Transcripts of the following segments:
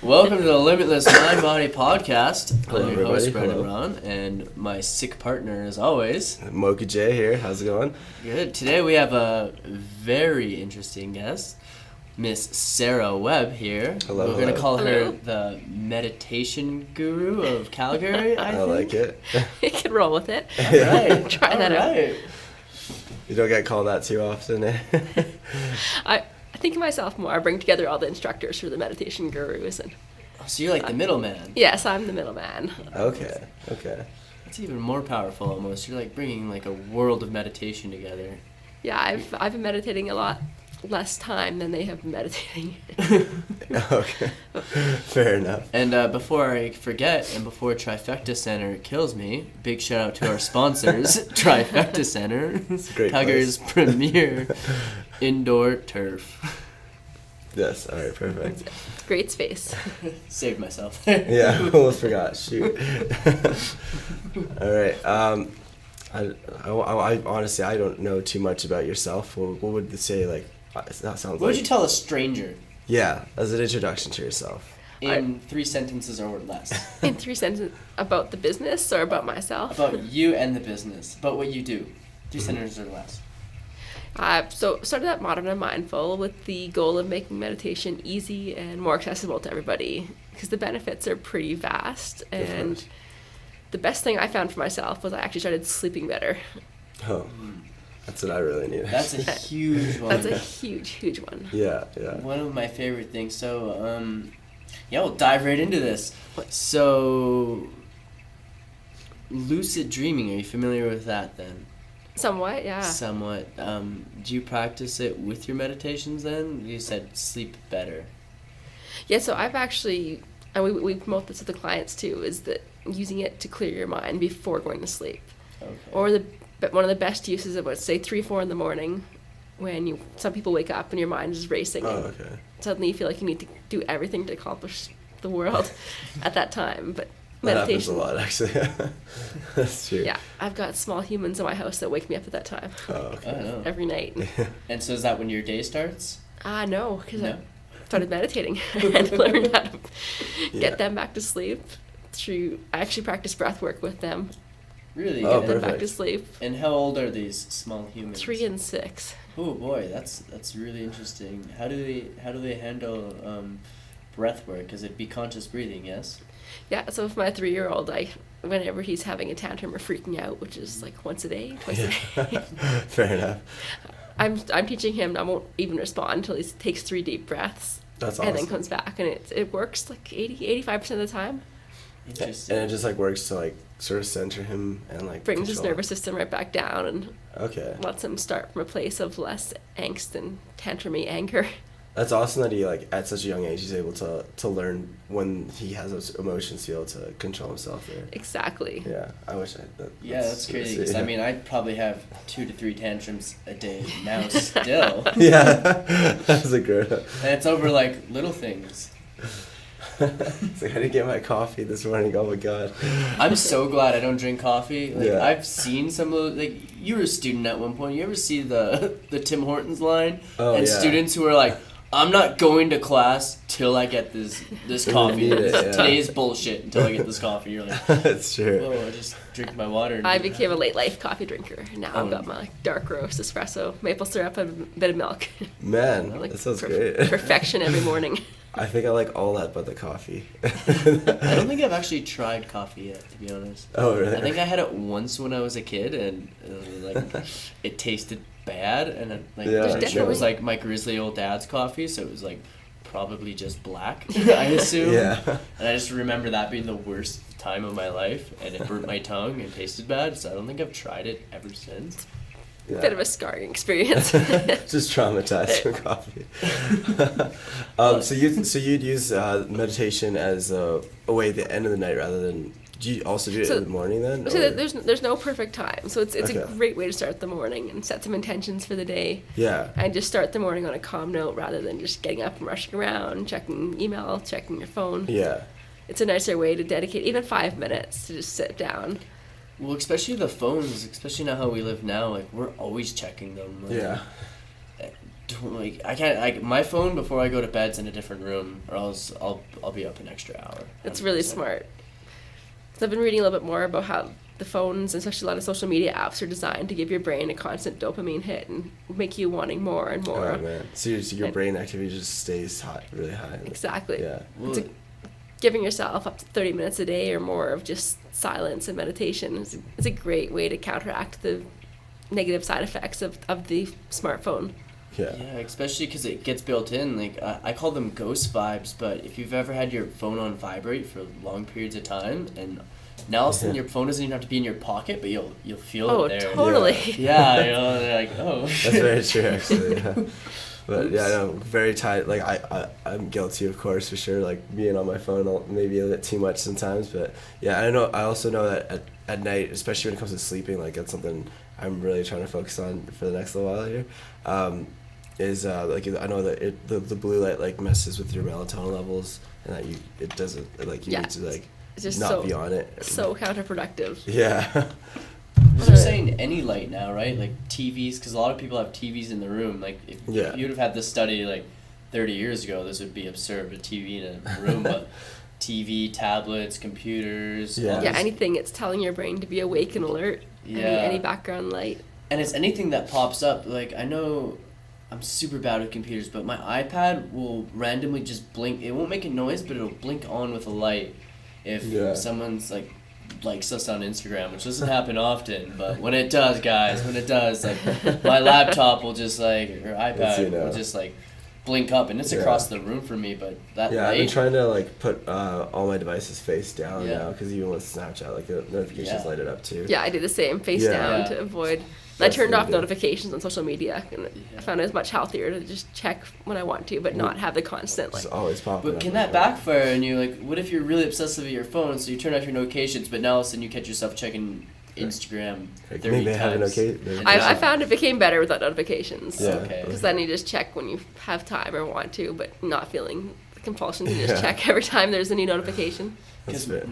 Welcome to the Limitless Mind Body Podcast. Hello, I'm your host, everybody. Brendan Hello. Ron, and my sick partner, as always. Mocha J here. How's it going? Good. Today we have a very interesting guest, Miss Sarah Webb here. Hello, We're going to hello. call her Hello. the meditation guru of Calgary, I I think. like it. You can roll with it. All right. Try that out. Alright. You don't get called that too often, eh? I think of myself more. I bring together all the instructors for the meditation gurus, and So you're like the middleman. yes, I'm the middleman. Okay. That's even more powerful almost. You're like bringing like a world of meditation together. Yeah, I've been meditating a lot less time than they have been meditating. Okay. Fair enough. And before I forget, and before Trifecta Center kills me, big shout out to our sponsors, Trifecta Center, a great Calgary's premier indoor turf. Yes. All right. Perfect. Great space. Saved myself. Yeah. Almost forgot. Shoot. All right. I honestly I don't know too much about yourself. What would you say like? That sounds What like. would you tell a stranger Yeah, as an introduction to yourself. in 3 sentences or less In 3 sentences about the business or about myself. about you and the business, about what you do? 3 Mm-hmm. sentences or less. So started at Modern and Mindful with the goal of making meditation easy and more accessible to everybody because the benefits are pretty vast. And course. the best thing I found for myself was I actually started sleeping better. Oh, that's what I really need. That's a huge one. That's a huge one. Yeah. One of my favorite things. So, yeah, we'll dive right into this. So, lucid dreaming, are you familiar with that then? Somewhat, yeah. Somewhat. Do you practice it with your meditations then? You said sleep better. Yeah, so I've actually, and we promote this with the clients too, is that using it to clear your mind before going to sleep. Okay. Or but one of the best uses of it, say 3-4 in the morning, when some people wake up and your mind is racing. Oh, and okay. suddenly you feel like you need to do everything to accomplish the world at that time. But That happens a meditation, lot, actually. That's true. yeah, I've got small humans in my house that wake me up at that time Oh, I okay. don't know. every night. And so is that when your day starts? No, because No? I started meditating and learned how to Yeah. get them back to sleep. I actually practice breath work with them, Really? Oh, get them back to perfect. sleep. And how old are these small humans? 3 and 6. Oh boy, that's really interesting. How do they handle breath work? Is it be conscious breathing? Yes. Yeah, so with my 3-year-old, whenever he's having a tantrum or freaking out, which is like once a day, twice a day, Fair enough. I'm teaching him. I won't even respond until he takes 3 deep breaths That's and awesome. then comes back, and it works like 85% of the time. Interesting. And it just like works to like sort of center him and like Brings his control. nervous system right back down and Okay. lets him start from a place of less angst and tantrumy anger. That's awesome that he like at such a young age he's able to learn when he has those emotions to be able to control himself there. Exactly. Yeah, I wish I. Yeah, that's crazy. Because yeah. I mean, I probably have 2 to 3 tantrums a day now still, Yeah, that's a great. and it's over like little things. It's like I didn't get my coffee this morning. Oh my god. I'm so glad I don't drink coffee. Like Yeah. I've seen some of like you were a student at one point. You ever see the Tim Hortons line? Oh, and yeah. students who are like, I'm not going to class till I get this Really coffee. need it, yeah. Today's bullshit until I get this coffee. You're like, That's true. whoa, I just drink my water. and- I became a late life coffee drinker. Now Oh. I've got my dark roast espresso, maple syrup, and a bit of milk. Man, Like that sounds per- great. Perfection every morning. I think I like all that but the coffee. I don't think I've actually tried coffee yet, to be honest. Oh really? I think I had it once when I was a kid, and like it tasted bad, and then, like Yeah, I'm sure it was sure. like my grizzly old dad's coffee, so it was like probably just black, I assume. Yeah. And I just remember that being the worst time of my life, and it burnt my tongue and tasted bad. So I don't think I've tried it ever since. Yeah. Bit of a scarring experience. Just traumatized from coffee. So you'd use meditation as a way at the end of the night rather than. Do you also do it So- in the morning then? So or- there's no perfect time. So it's a Okay. great way to start the morning and set some intentions for the day. Yeah. And just start the morning on a calm note rather than just getting up and rushing around, checking email, checking your phone. Yeah. It's a nicer way to dedicate even 5 minutes to just sit down. Well, especially the phones, especially now how we live now, like we're always checking them. Like, Yeah. like I can't like my phone before I go to bed's in a different room, or else I'll be up an extra hour. It's really 100%. smart. So I've been reading a little bit more about how the phones, especially a lot of social media apps, are designed to give your brain a constant dopamine hit and make you wanting more and more. Oh man, so your And- brain activity just stays high, really high. Exactly. Yeah. Well, Giving yourself up to 30 minutes a day or more of just silence and meditation is a great way to counteract the negative side effects of the smartphone. Yeah. yeah, especially because it gets built in. Like I call them ghost vibes, but if you've ever had your phone on vibrate for long periods of time, and now all of a sudden your phone doesn't even have to be in your pocket, but you'll feel Oh, it there. totally. Yeah, you know, they're like, oh. That's very true, actually. Yeah. But yeah, no, very tight. Like I'm guilty, of course, for sure. Like being on my phone maybe a bit too much sometimes. But yeah, I know. I also know that at night, especially when it comes to sleeping, like that's something I'm really trying to focus on for the next little while here. Is like I know that the blue light like messes with your melatonin levels, and that it doesn't like you Yeah. need to like It's just not so be on it. so counterproductive. Yeah. They're saying any light now, right? Like TVs, because a lot of people have TVs in the room. Like if Yeah. you'd have had this study like 30 years ago, this would be absurd. A TV in a room, but TV, tablets, computers. Yeah. all Yeah, this- anything. It's telling your brain to be awake and alert. Yeah. Any background light. And it's anything that pops up. Like I know I'm super bad with computers, but my iPad will randomly just blink. It won't make a noise, but it'll blink on with a light if Yeah. someone's like likes us on Instagram, which doesn't happen often, but when it does, guys, when it does, like my laptop will just like or Let's see iPad now. will just like blink up, and it's Yeah. across the room from me. But that Yeah, I've been light, trying to like put all my devices face down Yeah. now, because even with Snapchat, like the notifications Yeah. light it up too. Yeah, I do the same, face Yeah. down Yeah. to avoid. And I That's turned really off good. notifications on social media, and Yeah. I found it was much healthier to just check when I want to, but not have the constant like. It's always popping but up. can that backfire on you? Like, what if you're really obsessive with your phone, so you turn off your notifications, but now all of a sudden you catch yourself checking Instagram Like, 30 maybe I have an times? okay. I found it became better without notifications. Yeah. Okay. Because then you just check when you have time or want to, but not feeling the compulsion to just Yeah. check every time there's a new notification. That's Because fair.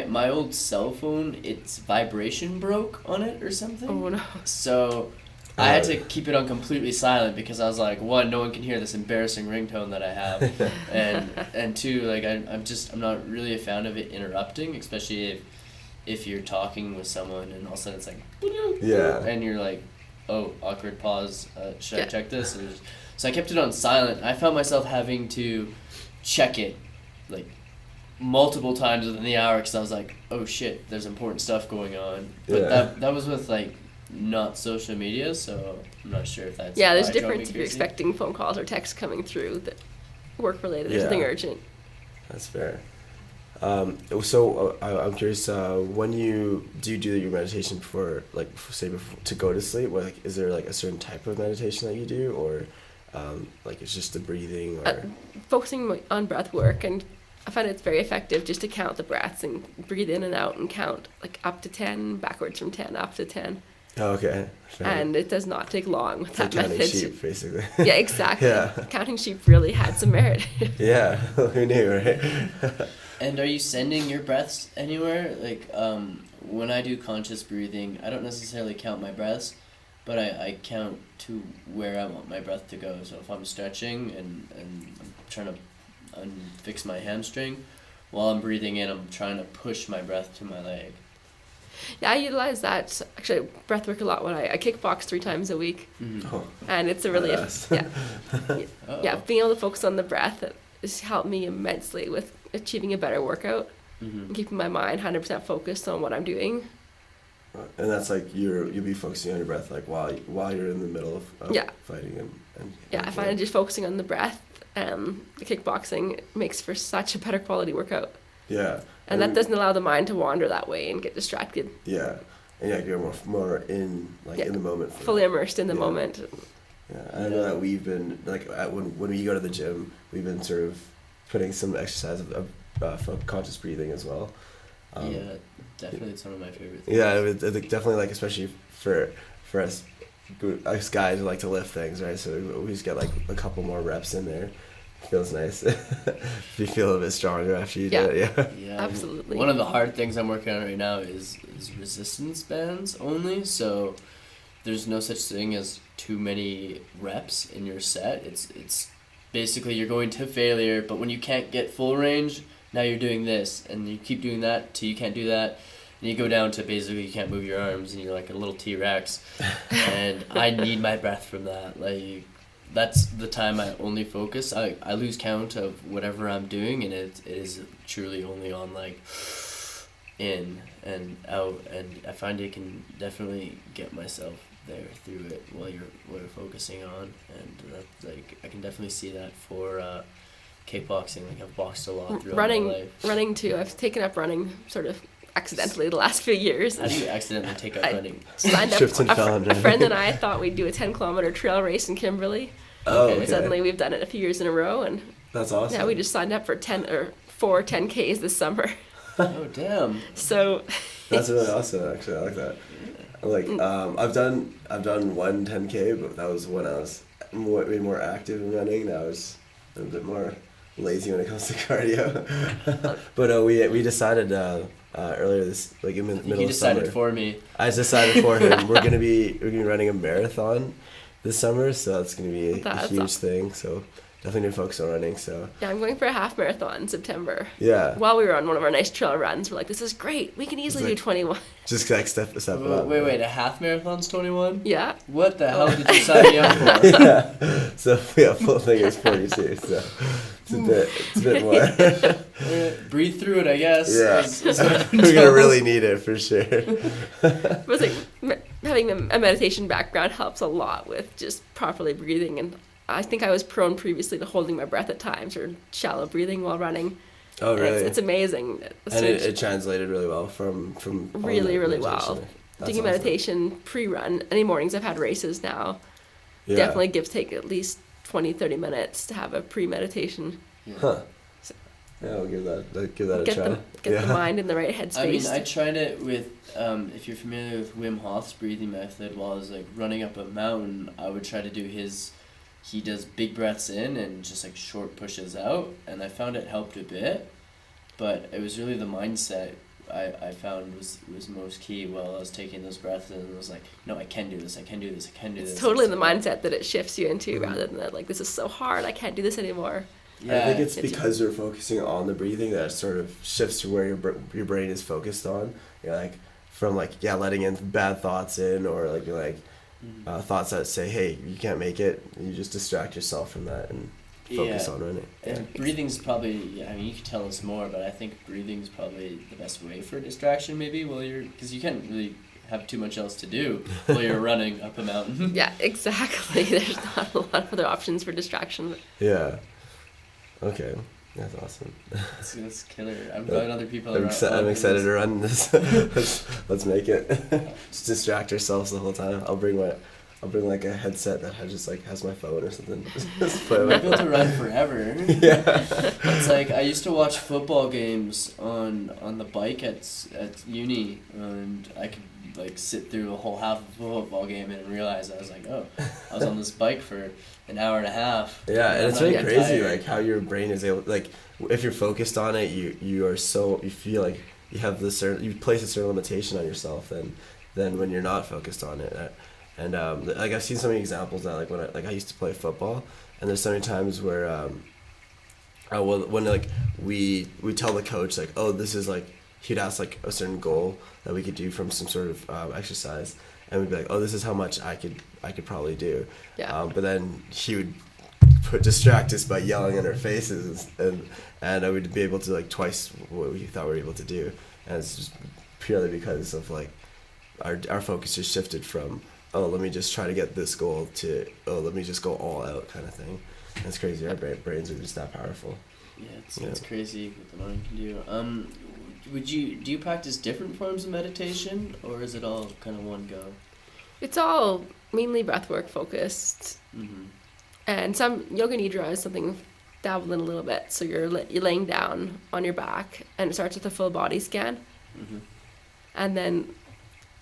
my old cell phone, its vibration broke on it or something. Oh no. So I had to keep it on completely silent because I was like, one, no one can hear this embarrassing ringtone that I have, and two, like I'm not really a fan of it interrupting, especially if you're talking with someone and all of a sudden it's like, Yeah. and you're like, oh, awkward pause. Should I Yeah. check this? So I kept it on silent. I found myself having to check it like multiple times within the hour because I was like, oh shit, there's important stuff going on. But Yeah. that was with like not social media, so I'm not sure if that's Yeah, there's why it drove difference me if you're crazy. expecting phone calls or texts coming through that work related or Yeah. something urgent. That's fair. So I'm curious. When you do your meditation before, like, say before to go to sleep, like, is there like a certain type of meditation that you do, or like it's just the breathing, or Focusing on breath work, and I find it's very effective just to count the breaths and breathe in and out and count like up to 10, backwards from 10, up to 10. oh, okay. Fair. And it does not take long with It's like that counting method. sheep, basically. Yeah, exactly. Yeah. Counting sheep really had some merit. Yeah, who knew, right? And are you sending your breaths anywhere? Like, when I do conscious breathing, I don't necessarily count my breaths, but I count to where I want my breath to go. So if I'm stretching and I'm trying to fix my hamstring, while I'm breathing in, I'm trying to push my breath to my leg. Yeah, I utilize that actually breath work a lot when I kickbox 3 times a week, Oh, and it's a really badass. yeah being able to focus on the breath has helped me immensely with achieving a better workout Mm-hmm. and keeping my mind 100% focused on what I'm doing. And that's like you'll be focusing on your breath, like while you're in the middle of Yeah. fighting and Yeah, I find just focusing on the breath, the kickboxing makes for such a better quality workout, yeah, and that doesn't allow the mind to wander that way and get distracted. yeah, and yeah, you're more in Yeah. in the moment. Fully immersed in the Yeah. moment. Yeah, I know that we've been like when we go to the gym, we've been sort of putting some exercise of conscious breathing as well. Yeah, definitely, it's one of my favorites. Yeah, it definitely, like, especially for us guys who like to lift things, right? So we just get like a couple more reps in there. Feels nice. You feel a bit stronger after you do it. Yeah. Yeah, Absolutely. One of the hard things I'm working on right now is resistance bands only. So there's no such thing as too many reps in your set. It's basically you're going to failure, but when you can't get full range, now you're doing this, and you keep doing that till you can't do that, and you go down to basically you can't move your arms, and you're like a little T-Rex. And I need my breath from that. Like, that's the time I only focus. I lose count of whatever I'm doing, and it is truly only on like in and out, and I find I can definitely get myself there through it while you're focusing on, and that, like, I can definitely see that for kickboxing. Like, I've boxed a lot throughout my life. Running too. I've taken up running sort of accidentally the last few years. How do you accidentally take up running? Signed up. Tripped and fell on A friend and I thought we'd do a 10-kilometer trail race in Kimberley. Oh, Okay. okay. And suddenly we've done it a few years in a row, and That's awesome. now we just signed up for 4 10Ks this summer. Oh, damn. So That's really awesome. Actually, I like that. Like, I've done one 10K, but that was when I was way more active in running. Now I was a bit more lazy when it comes to cardio. But we decided earlier this, like in the middle You of decided summer. for me. I decided for him. We're gonna be running a marathon this summer, so that's gonna be a That's huge awesome. thing. So definitely need to focus on running. So yeah, I'm going for a half marathon in September. yeah, While we were on one of our nice trail runs, we're like, this is great. We can easily like- do 21. just like step it up. Wait, a half marathon's 21? Yeah. What the hell did you sign me up for? Yeah. So yeah, full thing is 42. So it's a bit more. Breathe through it, I guess. Yeah. is what I've been We're gonna told. really need it for sure. It was like having a meditation background helps a lot with just properly breathing, and I think I was prone previously to holding my breath at times or shallow breathing while running. Oh And really? It's amazing. The And it switch- translated really well from all really, the really meditation. well. That's Doing awesome. meditation pre-run. Any mornings I've had races now. Yeah. Definitely take at least 20-30 minutes to have a pre-meditation. Huh. Yeah, I'll give that a Get try. the mind in the right headspace. I mean, I tried it with, if you're familiar with Wim Hof's breathing method, while I was like running up a mountain, I would try to do he does big breaths in and just like short pushes out, and I found it helped a bit, but it was really the mindset I found was most key while I was taking those breaths in, and I was like, no, I can do this, I can do this, I can do It's this. totally the So, mindset that it shifts you into Mhm. rather than that, like, this is so hard, I can't do this anymore. Yeah, I think it's It's- because you're focusing on the breathing that sort of shifts to where your brain is focused on. You're like from letting in bad thoughts in, or like thoughts that say, hey, you can't make it. You just distract yourself from that and focus Yeah. on running. And breathing's probably, I mean, you could tell us more, but I think breathing's probably the best way for distraction, maybe, because you can't really have too much else to do while you're running up a mountain. Yeah, exactly. There's not a lot of other options for distraction. Yeah. Okay. That's awesome. It's killer. I'm glad other people I'm are excited to run this. let's make it. Just distract ourselves the whole time. I'll bring like a headset that has my phone or something. Just play I'll with be able to run forever. Yeah. It's like I used to watch football games on the bike at uni, and I could like sit through a whole half of a football game and realize I was like, oh, I was on this bike for an hour and a half. Yeah, and I'm it's not really even crazy, tired. like how your brain is able, like if you're focused on it, you feel like you have you place a certain limitation on yourself than when you're not focused on it. And like I've seen so many examples now, like when I used to play football, and there's so many times where when like we tell the coach like, oh, this is like, he'd ask like a certain goal that we could do from some sort of exercise, and we'd be like, oh, this is how much I could probably do. Yeah. But then he would distract us by yelling in our faces, and I would be able to like twice what we thought we were able to do, and it's just purely because of like our focus just shifted from, oh, let me just try to get this goal to, oh, let me just go all out kind of thing. And it's crazy. Our brains are just that powerful. Yeah, it's crazy what the mind can do. Do you practice different forms of meditation, or is it all kind of one go? It's all mainly breathwork focused, Mm-hmm. and some yoga nidra is something dabbled in a little bit. So you're laying down on your back, and it starts with a full body scan, Mm-hmm. and then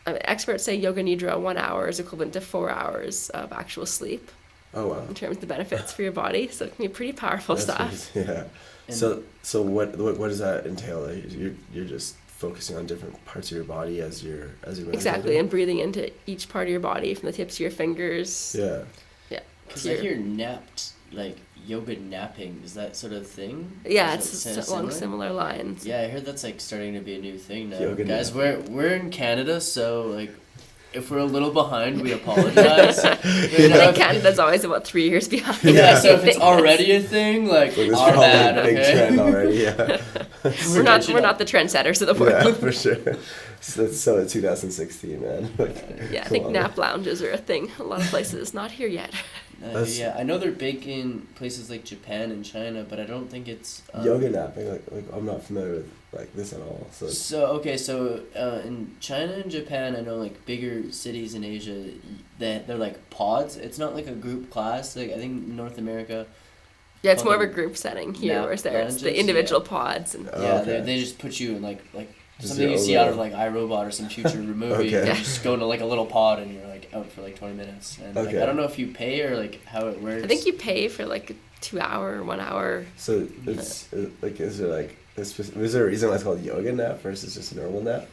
experts say yoga nidra 1 hour is equivalent to 4 hours of actual sleep Oh wow. in terms of the benefits for your body. So it can be pretty powerful That's stuff. crazy. Yeah. And- So what does that entail? Like, you're just focusing on different parts of your body as you're meditating. Exactly, and breathing into each part of your body from the tips of your fingers. Yeah. Yeah. Because I hear napped, like yoga napping. Is that sort of thing? Yeah, Is it's it along similar lines. Yeah, I heard that's like starting to be a new thing now. Yoga Guys, nap. we're in Canada, so like if we're a little behind, we apologize. I think Canada's always about 3 years behind. Yeah, so if it's things. already a thing, like Like, there's our probably bad, a big okay? trend already. Yeah. we're not the trendsetters of the world. Yeah, for sure. So it's so 2016, man. Like, Yeah, I come think on. nap lounges are a thing. A lot of places, not here yet. That's- Yeah, I know they're big in places like Japan and China, but I don't think it's Yoga napping, like I'm not familiar with like this at all. So So in China and Japan, I know like bigger cities in Asia, they're like pods. It's not like a group class. Like I think North America, Yeah, it's more of a Probably group setting here, nap whereas there it's lounges, the individual pods. And Oh, yeah, okay. they just put you in like Just something you your see own out of little- like iRobot or some future movie. Okay. You just go into like a little pod and you're like out for like 20 minutes. And like, Okay. I don't know if you pay or like how it works. I think you pay for like a 2 hour, 1 hour. So it's like, is there like is there a reason why it's called yoga nap versus just normal nap?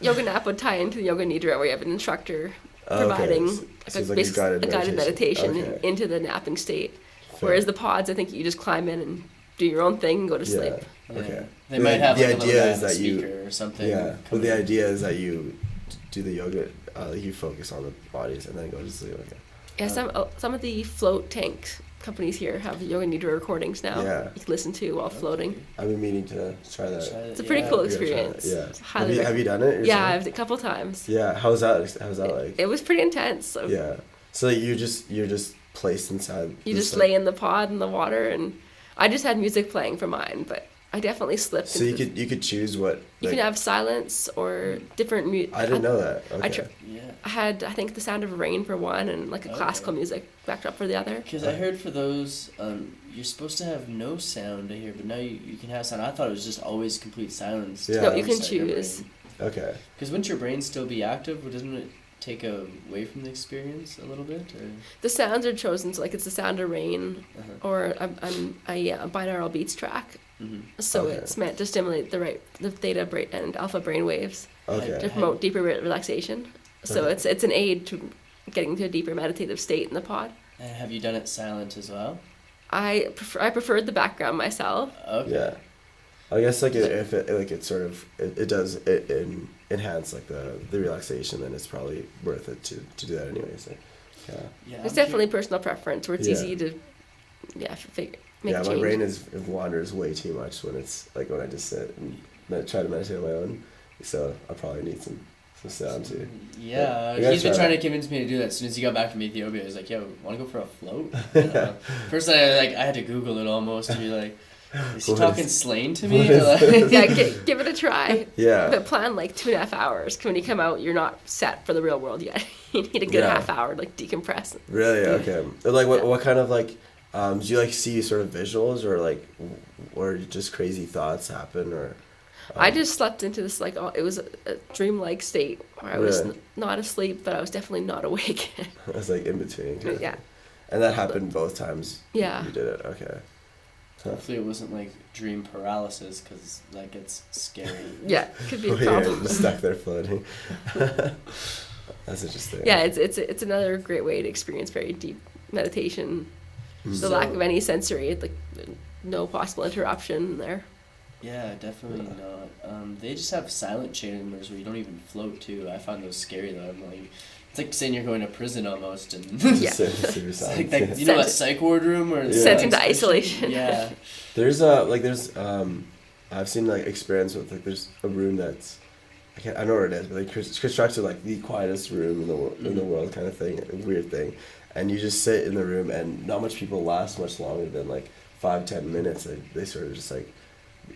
Yoga nap would tie into the yoga nidra, where you have an instructor Oh, okay. providing So it's like a basically guided meditation. Okay. into the napping state. Fair. Whereas the pods, I think you just climb in and do your own thing and go to sleep. Yeah. Yeah. Okay. They might have the like a little idea guy is on the that you- speaker or something. Yeah, but coming the in. idea is that you do the yoga, you focus on the bodies and then go to sleep. Okay. Yeah, some of the float tank companies here have yoga nidra recordings now. Yeah. You can listen to while floating. I've been meaning to try that. It's a pretty cool I gotta try that. experience. Yeah. It's highly Have you done it? Yeah, yourself? I've a couple times. Yeah. How's that? How's that like? It was pretty intense. So Yeah. So you're just placed inside. you this, just like- lay in the pod in the water, and I just had music playing for mine, but I definitely slipped. So you into could choose what. you like- can have silence or different music. I didn't know that. Okay. Yeah. I had, I think, the sound of rain for one, and like a Okay. classical music backdrop for the other. Because I heard for those, you're supposed to have no sound to hear, but now you can have sound. I thought it was just always complete silence. Yeah. No, you can choose. Okay. Because wouldn't your brain still be active? Or doesn't it take away from the experience a little bit? Or? The sounds are chosen, so like it's the sound of rain Uh-huh. or a binaural beats track. Mm-hmm. So Okay. it's meant to stimulate the theta and alpha brain waves to Okay. promote deeper relaxation. So Okay. it's an aid to getting to a deeper meditative state in the pod. And have you done it silent as well? I preferred the background myself. Okay. Yeah. I guess like if it like it sort of it does enhance like the relaxation, then it's probably worth it to do that anyway. So yeah. Yeah. It's I'm definitely personal preference where it's Yeah. easy to make Yeah, a my change. brain it wanders way too much when it's like when I just sit and try to meditate on my own. So I probably need some sound too. Yeah, You gotta he's been try trying that. to convince me to do that. As soon as he got back from Ethiopia, I was like, "Yo, want to go for a float?" First, I had to Google it almost to be like, "Is he What talking is- slang to what me?" is Like- this? Yeah, give it a try. Yeah. But plan like 2.5 hours. 'Cause when you come out, you're not set for the real world yet. You need a good Yeah. half hour to like decompress. Really? Okay. Like Yeah. what kind of like do you like see sort of visuals or like or just crazy thoughts happen or I just slept into this like it was a dreamlike state where I was Really? not asleep, but I was definitely not awake. I was like in between. kind of Yeah. thing. And that happened both times. Yeah. You did it. Okay. Hopefully, it wasn't like dream paralysis because that gets scary. Yeah, could be a Oh, yeah, problem. just stuck there floating. That's interesting. Yeah, it's another great way to experience very deep meditation. The So- lack of any sensory, like no possible interruption there. Yeah, definitely not. They just have silent chambers where you don't even float too. I find those scary though. I'm like, it's like saying you're going to prison almost, and Yeah. Super it's silent. like that, you know that Sent- psych ward room where it's Sent into like- isolation. Yeah. There's I've seen like experience with like there's a room that's I don't know where it is, but like it's constructed like the quietest room in the world kind of thing, a weird thing, and you just sit in the room and not much people last much longer than like 5-10 minutes. They sort of just like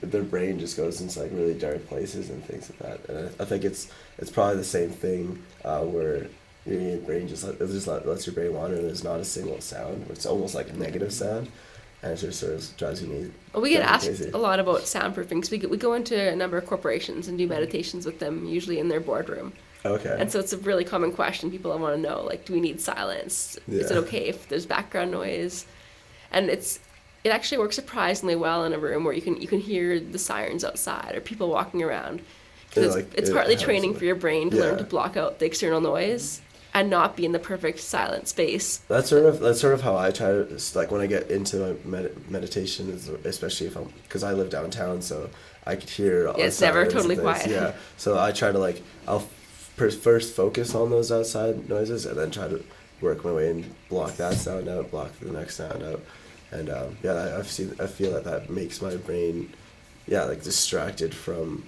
their brain just goes into like really dark places and things like that. And I think it's probably the same thing where your brain just lets your brain wander and there's not a single sound. It's almost like a negative sound, and it just sort of drives you Well, we get drives asked you crazy. a lot about soundproofing because we go into a number of corporations and do meditations with them, usually in their boardroom. Okay. And so it's a really common question people want to know, like, do we need silence? Is it Yeah. okay if there's background noise? And it actually works surprisingly well in a room where you can hear the sirens outside or people walking around. Because it's partly training for your brain to learn to block out the external noise and not be in the perfect silent space. That's sort of how I try to, like, when I get into my meditation, especially if because I live downtown, so I could hear all the It's never sirens and totally things. quiet. Yeah, so I try to, like, I'll first focus on those outside noises and then try to work my way and block that sound out, block the next sound out, and I feel that makes my brain, like, distracted from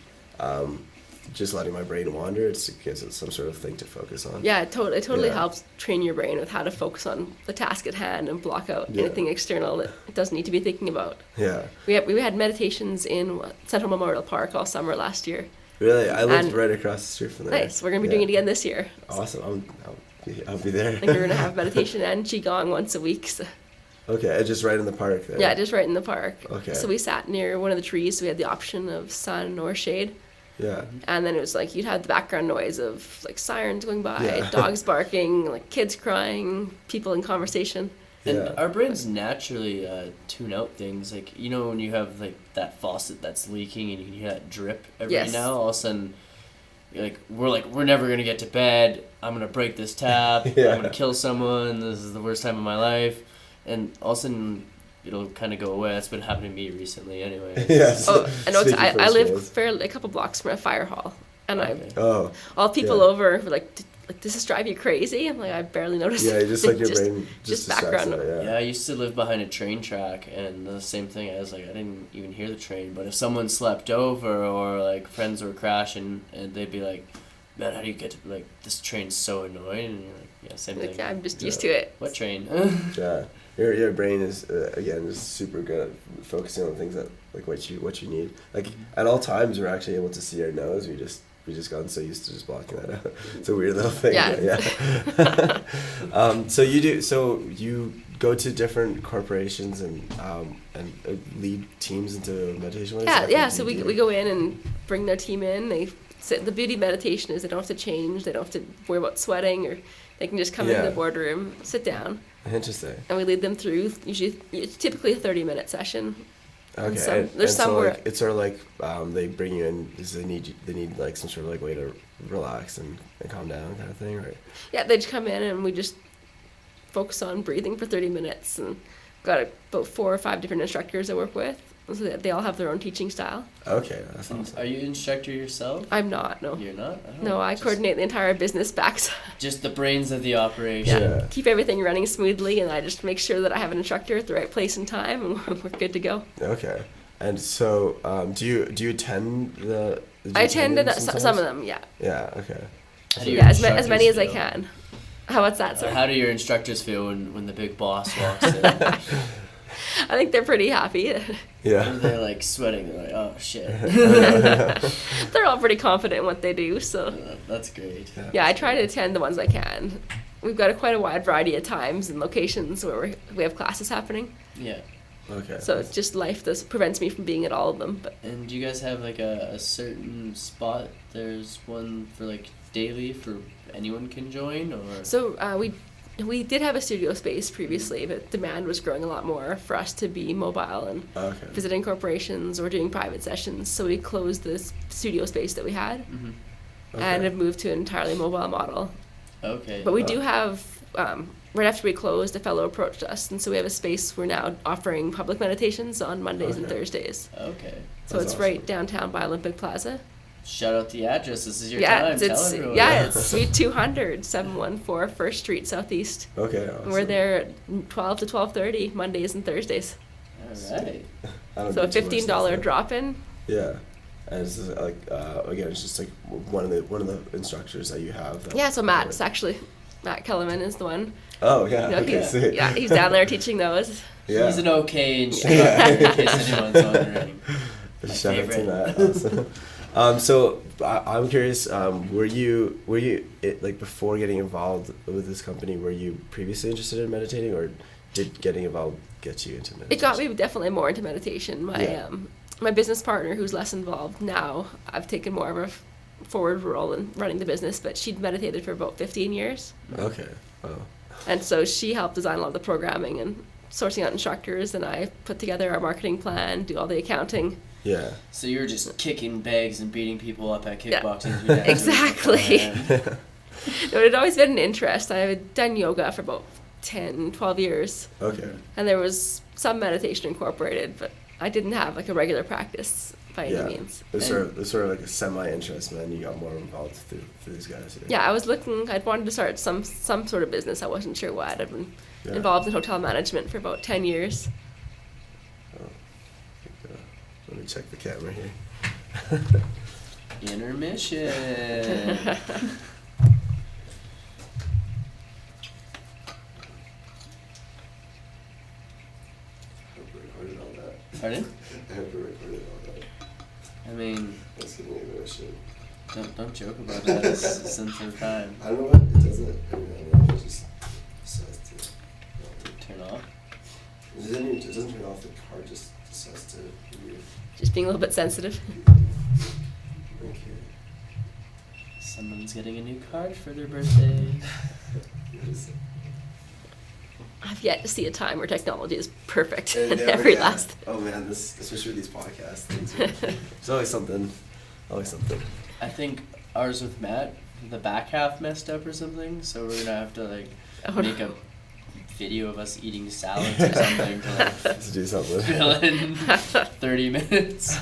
just letting my brain wander. It gives it some sort of thing to focus on. Yeah, it totally Yeah. helps train your brain with how to focus on the task at hand and block out anything external that it doesn't need to be thinking about. Yeah. We had meditations in Central Memorial Park all summer last year. Really, I lived And- right across the street from there. Nice. We're gonna be doing it again this year. Awesome. I'll be there. I think we're gonna have meditation and qigong once a week. So. Okay, just right in the park there. Yeah, just right in the park. Okay. So we sat near one of the trees, so we had the option of sun or shade. Yeah. And then it was like you'd have the background noise of like sirens going by, Yeah. dogs barking, like kids crying, people in conversation. And Yeah. our brains naturally tune out things. Like, you know, when you have like that faucet that's leaking and you can hear that drip every Yes. now, all of a sudden, you're we're never gonna get to bed. I'm gonna break this tap. Yeah. I'm gonna kill someone. This is the worst time of my life. And all of a sudden, it'll kind of go away. That's been happening to me recently, anyway. Yes. Oh, I know. Speaking I for live schools. fairly a couple blocks from a fire hall, and Okay. Oh. all people Yeah. over were like, does this drive you crazy? I'm like, I barely noticed. Yeah, you just like your Just- brain just distracts background. it, Yeah, I used to live behind a train track, and the same thing. I was like, I didn't even hear the train. But if someone slept over, or like friends were crashing, and they'd be like, "Man, how do you get to like this train's so annoying?" And you're like, "Yeah, same Like, thing." yeah, I'm just used to it. What train? Yeah. Your brain is again just super good at focusing on things that like what you need. Like at all times we're actually able to see our nose. We just gotten so used to just blocking that out. It's a weird little thing. Yeah. But yeah. So you go to different corporations and lead teams into meditation. What Yeah, exactly yeah. do So you we do? we go in and bring their team in. They sit. The beauty of meditation is they don't have to change. They don't have to worry about sweating, or they can just come into Yeah. the boardroom, sit down, Interesting. and we lead them through. Usually, it's typically a 30-minute session. Okay. some- there's so some where- like, it's sort of like they bring you in because they need like some sort of like way to relax and calm down kind of thing, right? Yeah, they just come in and we just focus on breathing for 30 minutes, and got about 4 or 5 different instructors I work with. So they all have their own teaching style. Okay, that's awesome. Are you an instructor yourself? I'm not. No. You're not. No, I just, coordinate the entire business backside. Just the brains of the operation. Yeah. Keep everything running smoothly, and I just make sure that I have an instructor at the right place and time, and we're good to go. Okay. And so, do you attend the? do you I attend them some of sometimes? them, yeah. Yeah. Okay. How do your Yeah, as many as I instructors feel? can. What's that, sir? How do your instructors feel when the big boss walks in? I think they're pretty happy. Yeah. They're like sweating. They're like, oh shit. They're all pretty confident in what they do, so. That's great. Yeah, I try to attend the ones I can. We've got quite a wide variety of times and locations where we have classes happening. Yeah. Okay. So it's just life that prevents me from being at all of them. But And do you guys have like a certain spot? There's one for like daily for anyone can join, or so we did have a studio space previously, but demand was growing a lot more for us to be mobile and Okay. visiting corporations or doing private sessions. So we closed the studio space that we had Mhm. and have moved to an entirely mobile model. Okay. But we do have, right after we closed, a fellow approached us, and so we have a space we're now offering public meditations on Mondays and Okay. Thursdays. Okay. So That's it's right downtown by Olympic Plaza. Shout out the address. This is your Yeah, time. Tell it's everyone. it's Suite 200, 714 First Street Southeast. Okay. Awesome. And we're there at 12 to 12:30 Mondays and Thursdays. All right. I don't So a do too much $15 stuff. drop-in. Yeah. And it's just like again, it's just like one of the instructors that you have. That, Yeah, so Matt Kellerman is the one. Oh yeah. You know, Okay. Sweet. yeah, he's down there teaching those. Yeah. He's an okay instructor, in case anyone's wondering. My Shout out to favorite. that. Awesome. So I'm curious. Were you like before getting involved with this company? Were you previously interested in meditating, or did getting involved get you into meditation? It got me definitely more into meditation. My business partner, who's less involved now, I've taken more of a forward role in running the business, but she'd meditated for about 15 years. Okay. Oh. And so she helped design a lot of the programming and sourcing out instructors, and I put together our marketing plan, do all the accounting. Yeah. So you were just kicking bags and beating people up at Yeah. kickboxing. Exactly. No, it had always been an interest. I had done yoga for about 10, 12 years. Okay. And there was some meditation incorporated, but I didn't have like a regular practice by Yeah. any means. It was sort of like a semi-interest, man. You got more involved through these guys. Yeah, I'd wanted to start some sort of business. I wasn't sure what. I'd been involved in hotel management for about 10 years. Let me check the camera here. Intermission. Pardon? I hope we recorded all that. I mean, That's gonna be a shit. don't joke about that. It's a sensitive time. I don't know what it doesn't. I mean, I don't know. It just decides to. Turn off. It doesn't turn off. The car just decides to. Just being a little bit sensitive. Okay. Someone's getting a new card for their birthday. I've yet to see a time where technology is perfect And in never- every yeah. last. Oh man, especially with these podcast things. There's always something. Always something. I think ours with Matt, the back half messed up or something, so we're gonna have to like Oh, make a video of us eating salads or something to like To do something. fill in 30 minutes.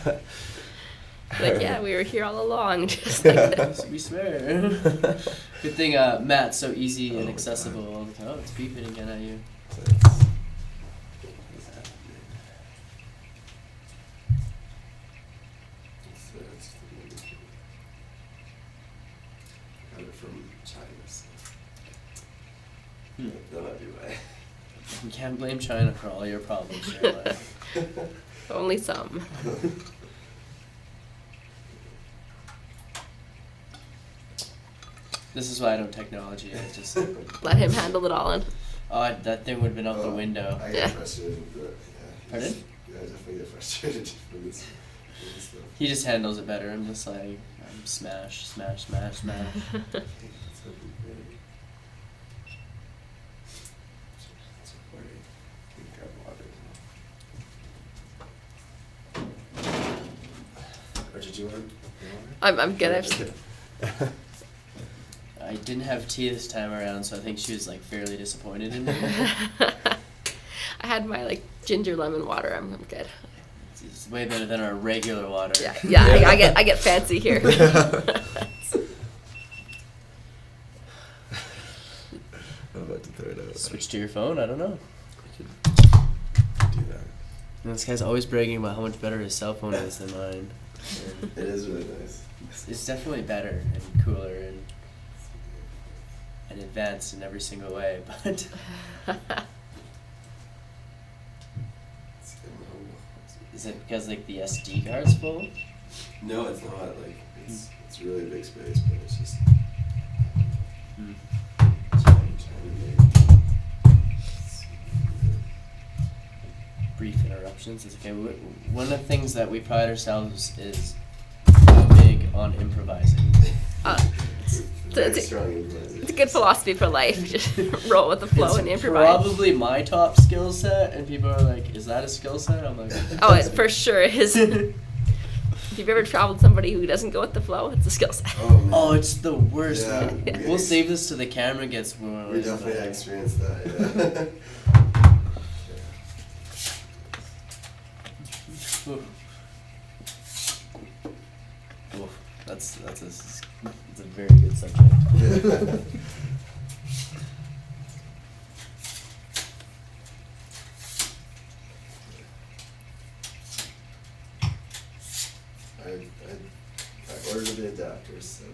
Like, yeah, we were here all along. Just like that. We swear. Good thing Matt's so easy and accessible all the time. Oh, it's beeping again at you. Got it from China, so Hmm. that might be why. You can't blame China for all your problems in your life. Only some. This is why I don't technology. I just Let him handle it all. And that thing would have been out the window. I Yeah. get frustrated, but yeah. Pardon? Yeah, I definitely get frustrated with this stuff. He just handles it better. I'm just like smash, smash, smash, smash. It's open pretty. It's recording. We can grab water. Or did you want? I'm good. I didn't have tea this time around, so I think she was like fairly disappointed in me. I had my like ginger lemon water. I'm good. It's way better than our regular water. Yeah. I get fancy here. I'm about to throw it out. Switch to your phone. I don't know. Do that. And this guy's always bragging about how much better his cell phone is than mine. It is really nice. It's definitely better and cooler and advanced in every single way, but is it because like the SD card's full? No, it's not. Like it's really a big space, but it's just. Mm. Brief interruptions. It's okay. One of the things that we pride ourselves is big on improvising. It's a good philosophy for life. Just roll with the flow It's and improvise. probably my top skill set, and people are like, "Is that a skill set?" I'm like, Oh, it for sure is. If you've ever traveled with somebody who doesn't go with the flow, it's a skill set. Oh, man. Oh, it's the worst. Yeah, man. We'll save this to the camera gets more. We definitely experienced that. Yeah. Oof. Oof. That's a very good subject. I ordered the adapters, so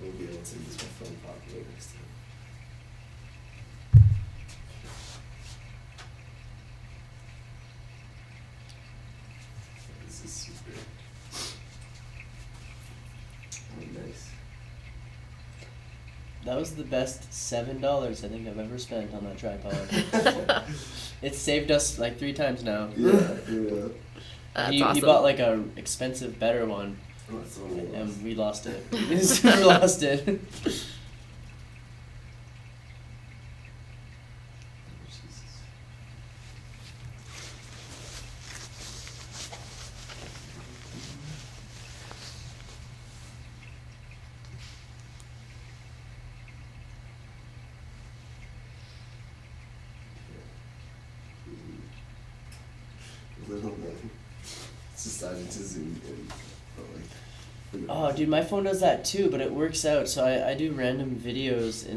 we'll be able to use my phone properly next time. This is super. Oh, nice. That was the best $7 I think I've ever spent on that tripod. It's saved us like 3 times now. Yeah. That's He awesome. bought like a expensive, better one, Oh, that's the one we lost. and we lost it. We lost it. Jesus. decided to zoom in. Oh, dude, my phone does that too, but it works out. So I do random videos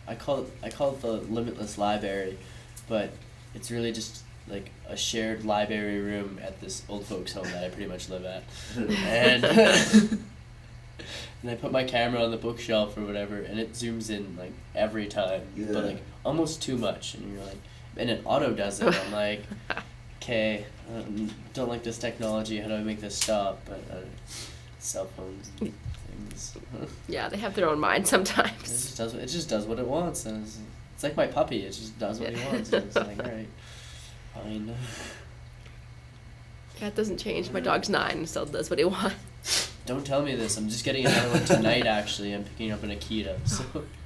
I call it the Limitless Library, but it's really just like a shared library room at this old folks' home that I pretty much live at, and and I put my camera on the bookshelf or whatever, and it zooms in like every time, but like almost too much, and you're like, and it auto does it. I'm like, okay, don't like this technology. How do I make this stop? But cell phones and things. Yeah, they have their own mind sometimes. It just does what it wants, and it's like my puppy. It just does what he wants. And it's like, all right, fine. Yeah, it doesn't change. My dog's 9, still does what he wants. Don't tell me this. I'm just getting another one tonight. Actually, I'm picking up an Akita. So.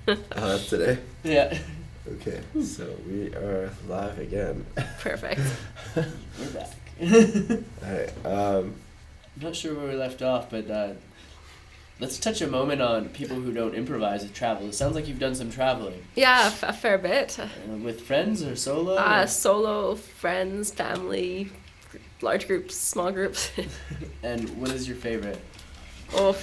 Oh, that's today. Yeah. Okay, so we are live again. Perfect. We're back. Alright, I'm not sure where we left off, but let's touch a moment on people who don't improvise with travel. It sounds like you've done some traveling. Yeah, a fair bit. With friends or solo? Solo, friends, family, large groups, small groups. And what is your favorite? Oh,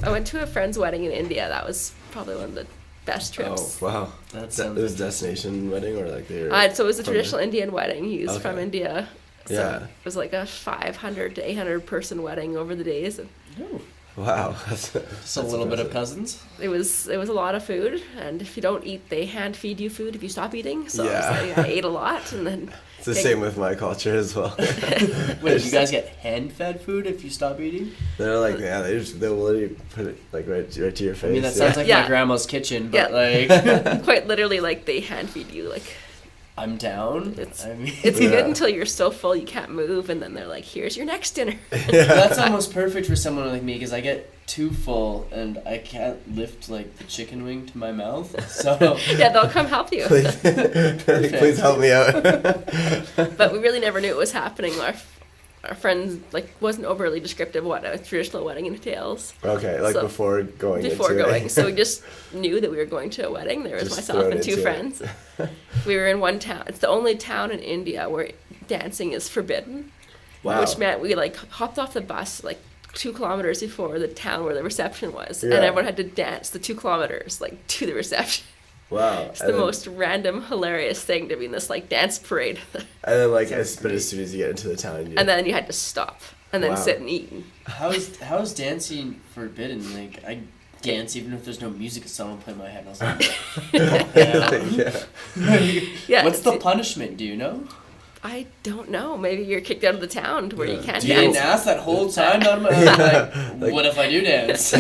I went to a friend's wedding in India. That was probably one of the best trips. Oh, wow. That it was destination wedding or like they were... So it was a traditional Indian wedding. He was from India. So yeah. It was like a 500 to 800 person wedding over the days. Oh. Wow. Just a little bit of cousins. It was a lot of food, and if you don't eat, they hand feed you food if you stop eating. So yeah. I ate a lot, and then it's the same with my culture as well. Wait, you guys get hand fed food if you stop eating? They're like, yeah, they'll literally put it like right to your face. I mean, that sounds like my grandma's kitchen, but like quite literally, like they hand feed you like. I'm down. It's good until you're so full you can't move, and then they're like, "Here's your next dinner." That's almost perfect for someone like me because I get too full and I can't lift like the chicken wing to my mouth. So yeah, they'll come help you. Please help me out. But we really never knew it was happening. Our friends wasn't overly descriptive of what a traditional wedding entails. Okay, like so, before going. So we just knew that we were going to a wedding. There was just myself and 2 friends. We were in one town. It's the only town in India where dancing is forbidden. Wow. Which meant we hopped off the bus 2 kilometers before the town where the reception was, and everyone had to dance the 2 kilometers to the reception. Wow. It's the most random, hilarious thing to be in this dance parade. And then as soon as you get into the town, and then you had to stop and then sit and eat. How's dancing forbidden? I dance even if there's no music. Someone play my head. And I was like, yeah. What's the punishment? Do you know? I don't know. Maybe you're kicked out of the town to where you can't dance. Do you dance that whole time? What if I do dance?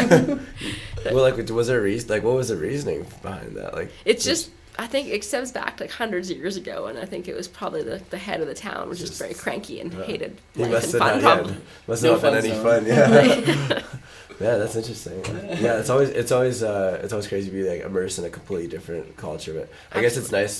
Well, was there a reason? What was the reasoning behind that? It's just, I think it stems back hundreds of years ago, and I think it was probably the head of the town was just very cranky and hated life and fun. Probably must not have been any fun. Yeah. Yeah, that's interesting. Yeah, it's always crazy to be immersed in a completely different culture. But I guess it's nice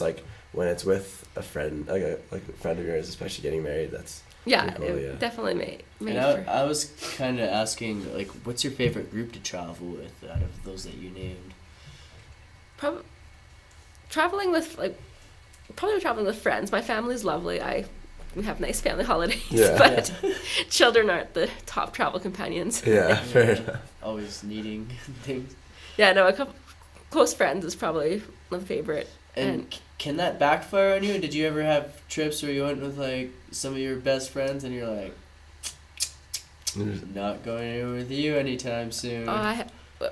when it's with a friend, like a friend of yours, especially getting married. That's cool, it definitely made. And I was kind of asking, what's your favorite group to travel with out of those that you named? Probably traveling with friends. My family's lovely. We have nice family holidays, but children aren't the top travel companions. Yeah, fair enough. Always needing things. Yeah, no, a couple close friends is probably my favorite. And can that backfire on you? Did you ever have trips where you went with some of your best friends and you're like, not going anywhere with you anytime soon? I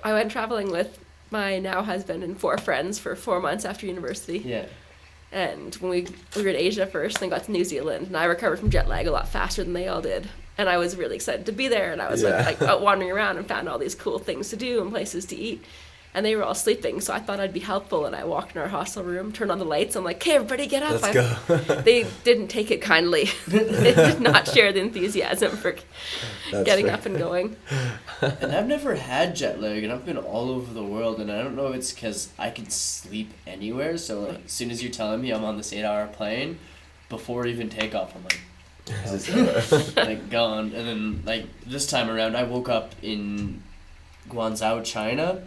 went traveling with my now husband and 4 friends for 4 months after university. Yeah. And when we were in Asia first, and got to New Zealand, and I recovered from jet lag a lot faster than they all did. And I was really excited to be there, and I was out wandering around and found all these cool things to do and places to eat. And they were all sleeping, so I thought I'd be helpful, and I walked in our hostel room, turned on the lights, I'm like, "Okay, everybody get up." Let's go. They didn't take it kindly. They did not share the enthusiasm for getting up and going. And I've never had jet lag, and I've been all over the world, and I don't know if it's because I can sleep anywhere, so as soon as you're telling me I'm on this 8-hour plane, before even takeoff, I'm like, gone. And then, this time around, I woke up in Guangzhou, China,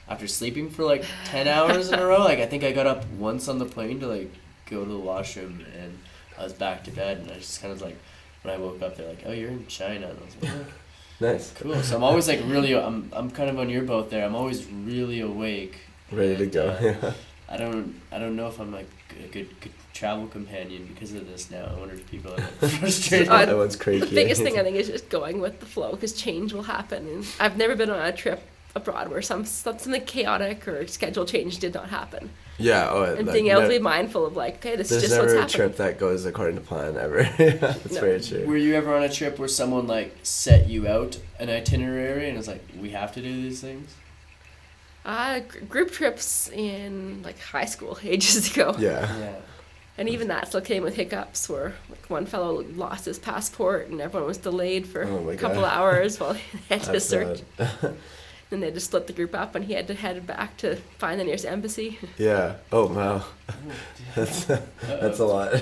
after sleeping for 10 hours in a row. I think I got up once on the plane to go to the washroom, and I was back to bed, and I just kind of when I woke up, they're like, "Oh, you're in China," and I was like, "Oh, Nice. cool." So I'm always like really, I'm kind of on your boat there. I'm always really awake. Ready to and, go. Yeah. I don't know if I'm like a good travel companion because of this now. I wonder if people are like, frustrated. That one's crazy. The biggest thing I think is just going with the flow, because change will happen. And I've never been on a trip abroad where something chaotic or schedule change did not happen. Yeah. Oh, And like, being able to be mindful of like, okay, this is there's just what's never a happening. trip that goes according to plan ever. That's No. very true. Were you ever on a trip where someone like set you out an itinerary and was like, we have to do these things? Group trips in like high school ages ago. Yeah. Yeah. And even that still came with hiccups where like one fellow lost his passport and everyone was delayed for Oh my a couple God. hours while he had to That's search. sad. Then they had to split the group up and he had to head back to find the nearest embassy. Yeah. Oh wow. That's a lot.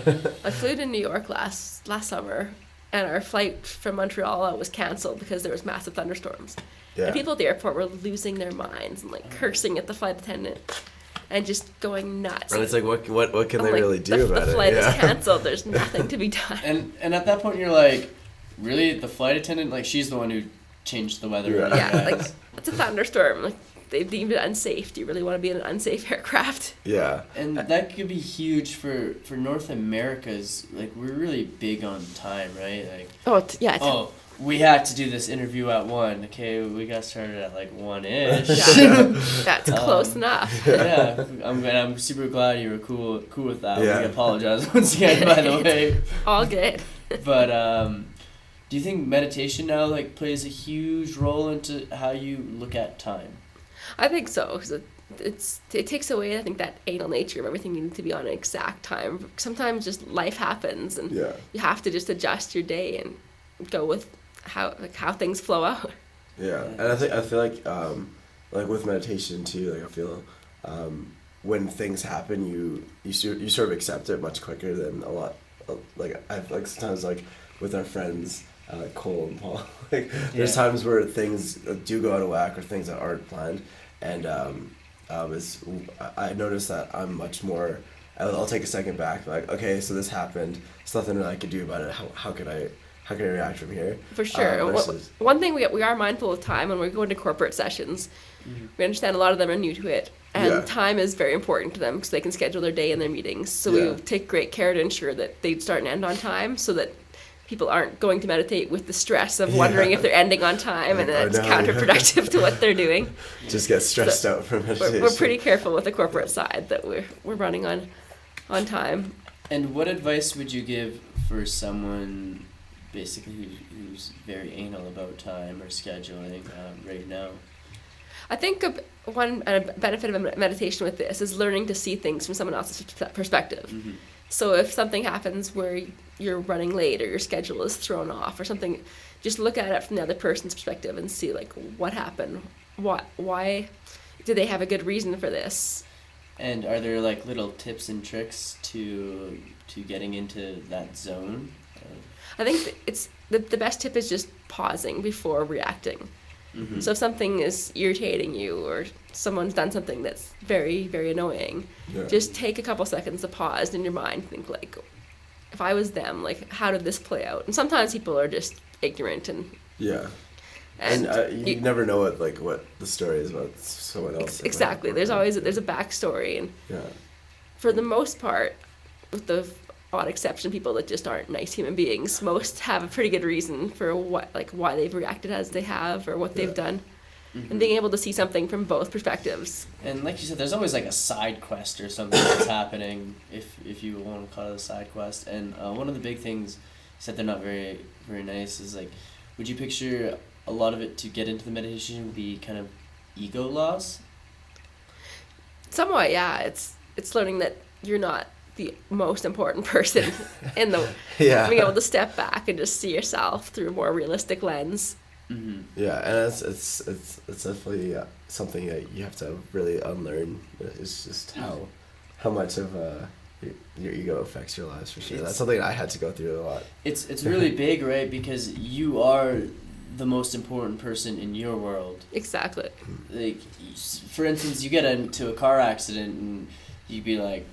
I flew to New York last summer and our flight from Montreal was canceled because there was massive thunderstorms. Yeah. And people at the airport were losing their minds and like cursing at the flight attendant and just going nuts. And it's like, what can I'm they like, really do about the it? flight Yeah. is canceled. There's nothing to be done. And at that point you're like, really, the flight attendant, like she's the one who changed the weather. Yeah. on you Yeah, guys. like it's a thunderstorm. Like they've deemed it unsafe. Do you really want to be in an unsafe aircraft? Yeah. And that could be huge for North America's, like, we're really big on time, right? Like, Oh yeah. oh, we had to do this interview at 1. Okay, we got started at like 1-ish. That's close enough. Yeah, I'm super glad you were cool with that. Yeah. We apologize once again, by the way. All good. But do you think meditation now like plays a huge role into how you look at time? I think so. 'Cause it takes away, I think, that anal nature of everything needing to be on an exact time. Sometimes just life happens, and Yeah. you have to just adjust your day and go with how things flow out. Yeah, and I feel like with meditation too. Like I feel, when things happen, you sort of accept it much quicker than a lot. Like I like sometimes like with our friends, Cole and Paul. Like there's Yeah. times where things do go out of whack or things that aren't planned, and I notice that I'm much more. I'll take a second back. Like okay, so this happened. There's nothing that I could do about it. How can I react from here? For sure. Versus, One thing we are mindful of time when we're going to corporate sessions. We understand a lot of them are new to it, and Yeah. time is very important to them because they can schedule their day and their meetings. So Yeah. we take great care to ensure that they start and end on time, so that people aren't going to meditate with the stress of wondering if they're ending on time, and I then it's know, yeah. counterproductive to what they're doing. just get stressed So out from meditation. We're pretty careful with the corporate side that we're running on time. And what advice would you give for someone basically who's very anal about time or scheduling right now? I think one benefit of meditation with this is learning to see things from someone else's perspective. Mm-hmm. So if something happens where you're running late or your schedule is thrown off or something, just look at it from the other person's perspective and see like what happened. Why did they have a good reason for this? And are there like little tips and tricks to getting into that zone? I think it's the best tip is just pausing before reacting. Mm-hmm. So if something is irritating you or someone's done something that's very, very annoying, Yeah. just take a couple seconds to pause in your mind, think like, if I was them, like how did this play out? And sometimes people are just ignorant and Yeah. And you never know what the story is about someone else. exactly. There's a backstory, and Yeah. for the most part, with the odd exception, people that just aren't nice human beings, most have a pretty good reason for why they've reacted as they have or what they've Yeah. done, Mm-hmm. and being able to see something from both perspectives. And like you said, there's always like a side quest or something that's happening, if you want to call it a side quest. And one of the big things you said they're not very very nice is like, would you picture a lot of it to get into the meditation would be kind of ego loss? Somewhat, yeah. It's learning that you're not the most important person in the Yeah. being able to step back and just see yourself through a more realistic lens. Mm-hmm. Yeah, and it's definitely something that you have to really unlearn. It's just how much of your ego affects your lives for sure. That's something I had to go through a lot. It's really big, right? Because you are the most important person in your world. Exactly. Like, for instance, you get into a car accident and you'd be like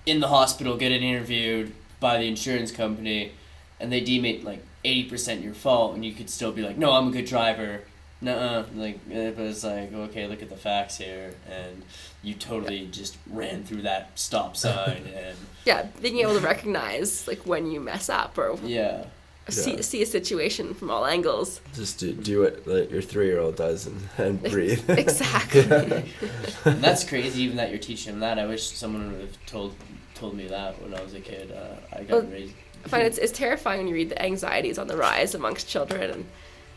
in the hospital getting interviewed by the insurance company, and they deem it like 80% your fault, and you could still be like, no, I'm a good driver. Nuh-uh. Like, but it's like, okay, look at the facts here, and you totally just ran through that stop sign, and yeah, being able to recognize like when you mess up or yeah. see a situation from all angles. Just do what like, your 3-year-old does and breathe. Exactly. And that's crazy, even that you're teaching them that. I wish someone would have told me that when I was a kid. I got raised. I find it's terrifying when you read the anxieties on the rise amongst children, and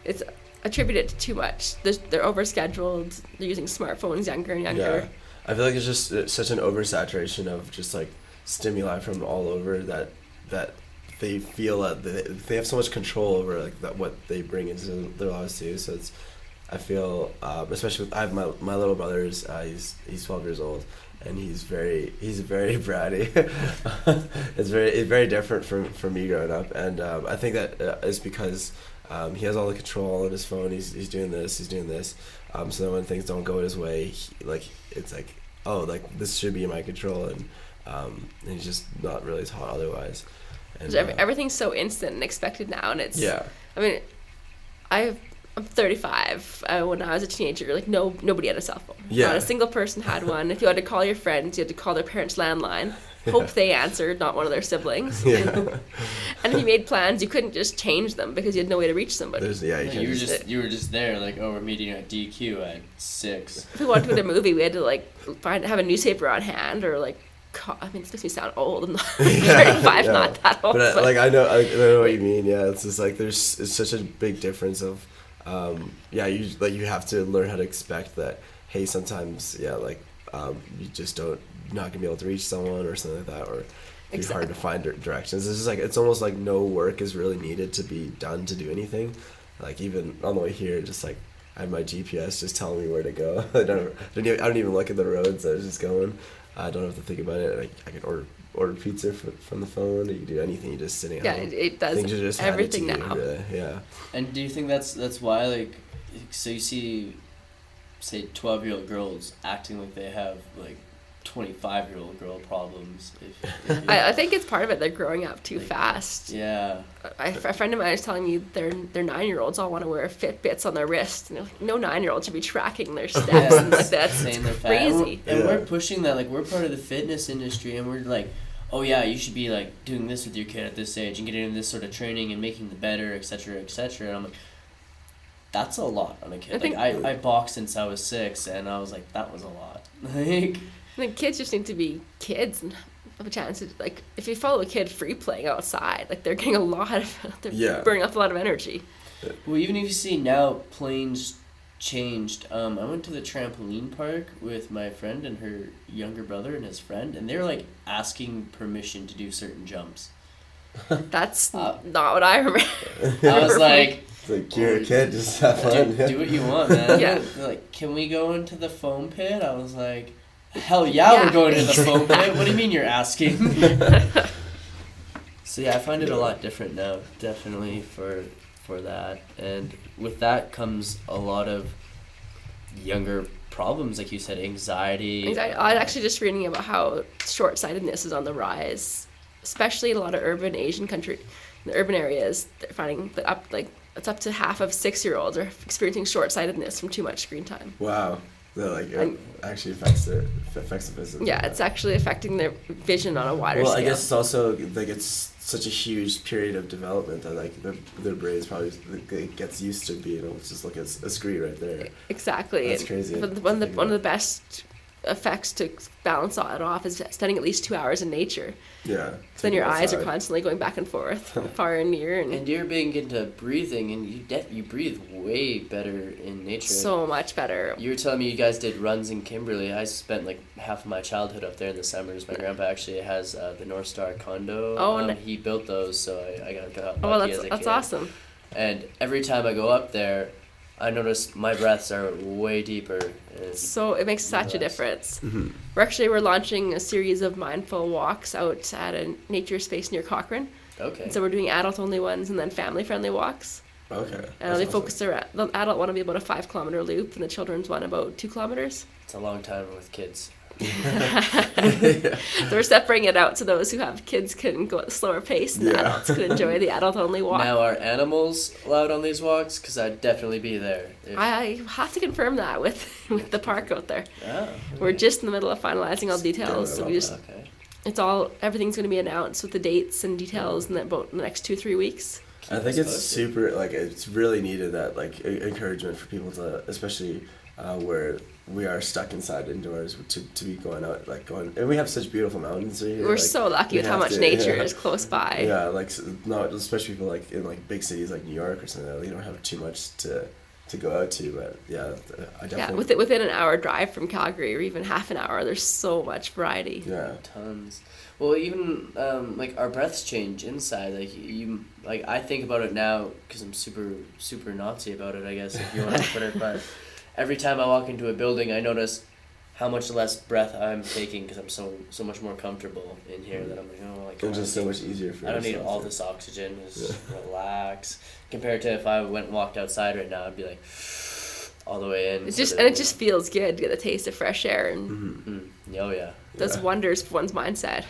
it's attributed to too much. They're overscheduled. They're using smartphones younger and younger. Yeah, I feel like it's just such an oversaturation of just like stimuli from all over that they feel that they have so much control over like that what they bring into their lives too. So it's I feel especially with I have my little brother's he's 12 years old, and he's very bratty. it's very different from me growing up, and I think that is because he has all the control on his phone. He's doing this, so then when things don't go his way, it's like, oh, like this should be in my control, and he's just not really taught otherwise. And everything's so instant and expected now, and it's yeah. I mean, I'm 35. When I was a teenager, like nobody had a cell phone. Yeah. Not a single person had one. If you had to call your friends, you had to call their parents' landline. Hope they answered, not one of their siblings. Yeah. And if you made plans, you couldn't just change them because you had no way to reach somebody. You were just there, like, oh, we're meeting at DQ at 6. If we wanted to go to a movie, we had to like have a newspaper on hand, or like I mean, this makes me sound old. I'm not 35, yeah. not that old. But like I know what you mean. Yeah, it's just like it's such a big difference of you have to learn how to expect that. Hey, sometimes you just not gonna be able to reach someone or something like that, or it's hard to find directions. It's just like it's almost like no work is really needed to be done to do anything. Like even on the way here, just like I have my GPS just telling me where to go. I don't even look at the roads. I was just going. I don't have to think about it. I can order pizza from the phone. You can do anything. You're just sitting at home. Yeah, it does Things are just everything handed to now. you, really. Yeah. And do you think that's why, like, so you see, say, 12-year-old girls acting like they have like 25-year-old girl problems? I think it's part of it. They're growing up too fast. Yeah. A friend of mine was telling me their 9-year-olds all want to wear Fitbits on their wrist, and they're like, no 9-year-old should be tracking their steps and like that's saying they're fat. crazy. And we're pushing that, like, we're part of the fitness industry, and we're like, oh yeah, you should be like doing this with your kid at this age and getting into this sort of training and making them better, etc., etc. And I'm like, that's a lot on a kid. I boxed since I was 6, and I was like, that was a lot. Like, I think kids just need to be kids and have a chance to, like, if you follow a kid free playing outside, like, they're getting they're burning off a lot of energy. Well, even if you see now planes changed, I went to the trampoline park with my friend and her younger brother and his friend, and they're like asking permission to do certain jumps. That's not what I remember. I was like, it's like you're a kid, just have fun. Do what you want, man. Yeah. They're like, can we go into the foam pit? I was like, hell yeah, we're going to the foam pit. What do you mean you're asking? So yeah, I find it a lot different now, definitely for that. And with that comes a lot of younger problems, like you said, anxiety. I was actually just reading about how short-sightedness is on the rise, especially in a lot of urban Asian countries. In the urban areas, they're finding that it's up to half of 6-year-olds are experiencing short-sightedness from too much screen time. Wow. That it actually affects the vision. Yeah, it's actually affecting their vision on a wider scale. Well, I guess it's also like it's such a huge period of development that like their brains probably gets used to being able to just look at a screen right there. Exactly. That's crazy. One of the best effects to balance all that off is spending at least 2 hours in nature. Yeah. Then your eyes are constantly going back and forth, far and near, and you're being into breathing, and you breathe way better in nature. So much better. You were telling me you guys did runs in Kimberley. I spent like half of my childhood up there in the summers. My grandpa actually has the North Star condo. Oh, he built those, so I got lucky as a kid. That's awesome. And every time I go up there, I notice my breaths are way deeper. So it makes such a difference. Mm-hmm. We're launching a series of mindful walks out at a nature space near Cochrane. Okay. And so we're doing adult-only ones and then family-friendly walks. Okay. And they focus around, the adult one will be about a 5-kilometer loop, and the children's one about 2 kilometers. It's a long time with kids. So we're separating it out so those who have kids can go at a slower pace and the adults can enjoy the adult-only walk. Now, are animals allowed on these walks? Because I'd definitely be there. I have to confirm that with the park out there. Oh, okay. We're just in the middle of finalizing all details, so Okay. everything's going to be announced with the dates and details in about the next 2-3 weeks. I think it's super, like, it's really needed, that, like, encouragement for people to, especially where we are stuck inside indoors, to be going out, like, going, and we have such beautiful mountains here. We're like, so lucky with how much nature is close by. Yeah, like, not especially people, like, in, like, big cities like New York or something, like, you don't have too much to go out to, but yeah, I definitely... Yeah, within an hour drive from Calgary, or even half an hour, there's so much variety. Yeah. Tons. Well, even like our breaths change inside. Like I think about it now because I'm super Nazi about it, I guess, if you want to put it. But every time I walk into a building, I notice how much less breath I'm taking because I'm so much more comfortable in here that I'm like, oh, like It's just so much easier for I don't need yourself, all yeah. this oxygen. Just relax. Compared to if I went and walked outside right now, I'd be like all the way in. It just feels good to get a taste of fresh air, and Oh yeah. does wonders for one's mindset.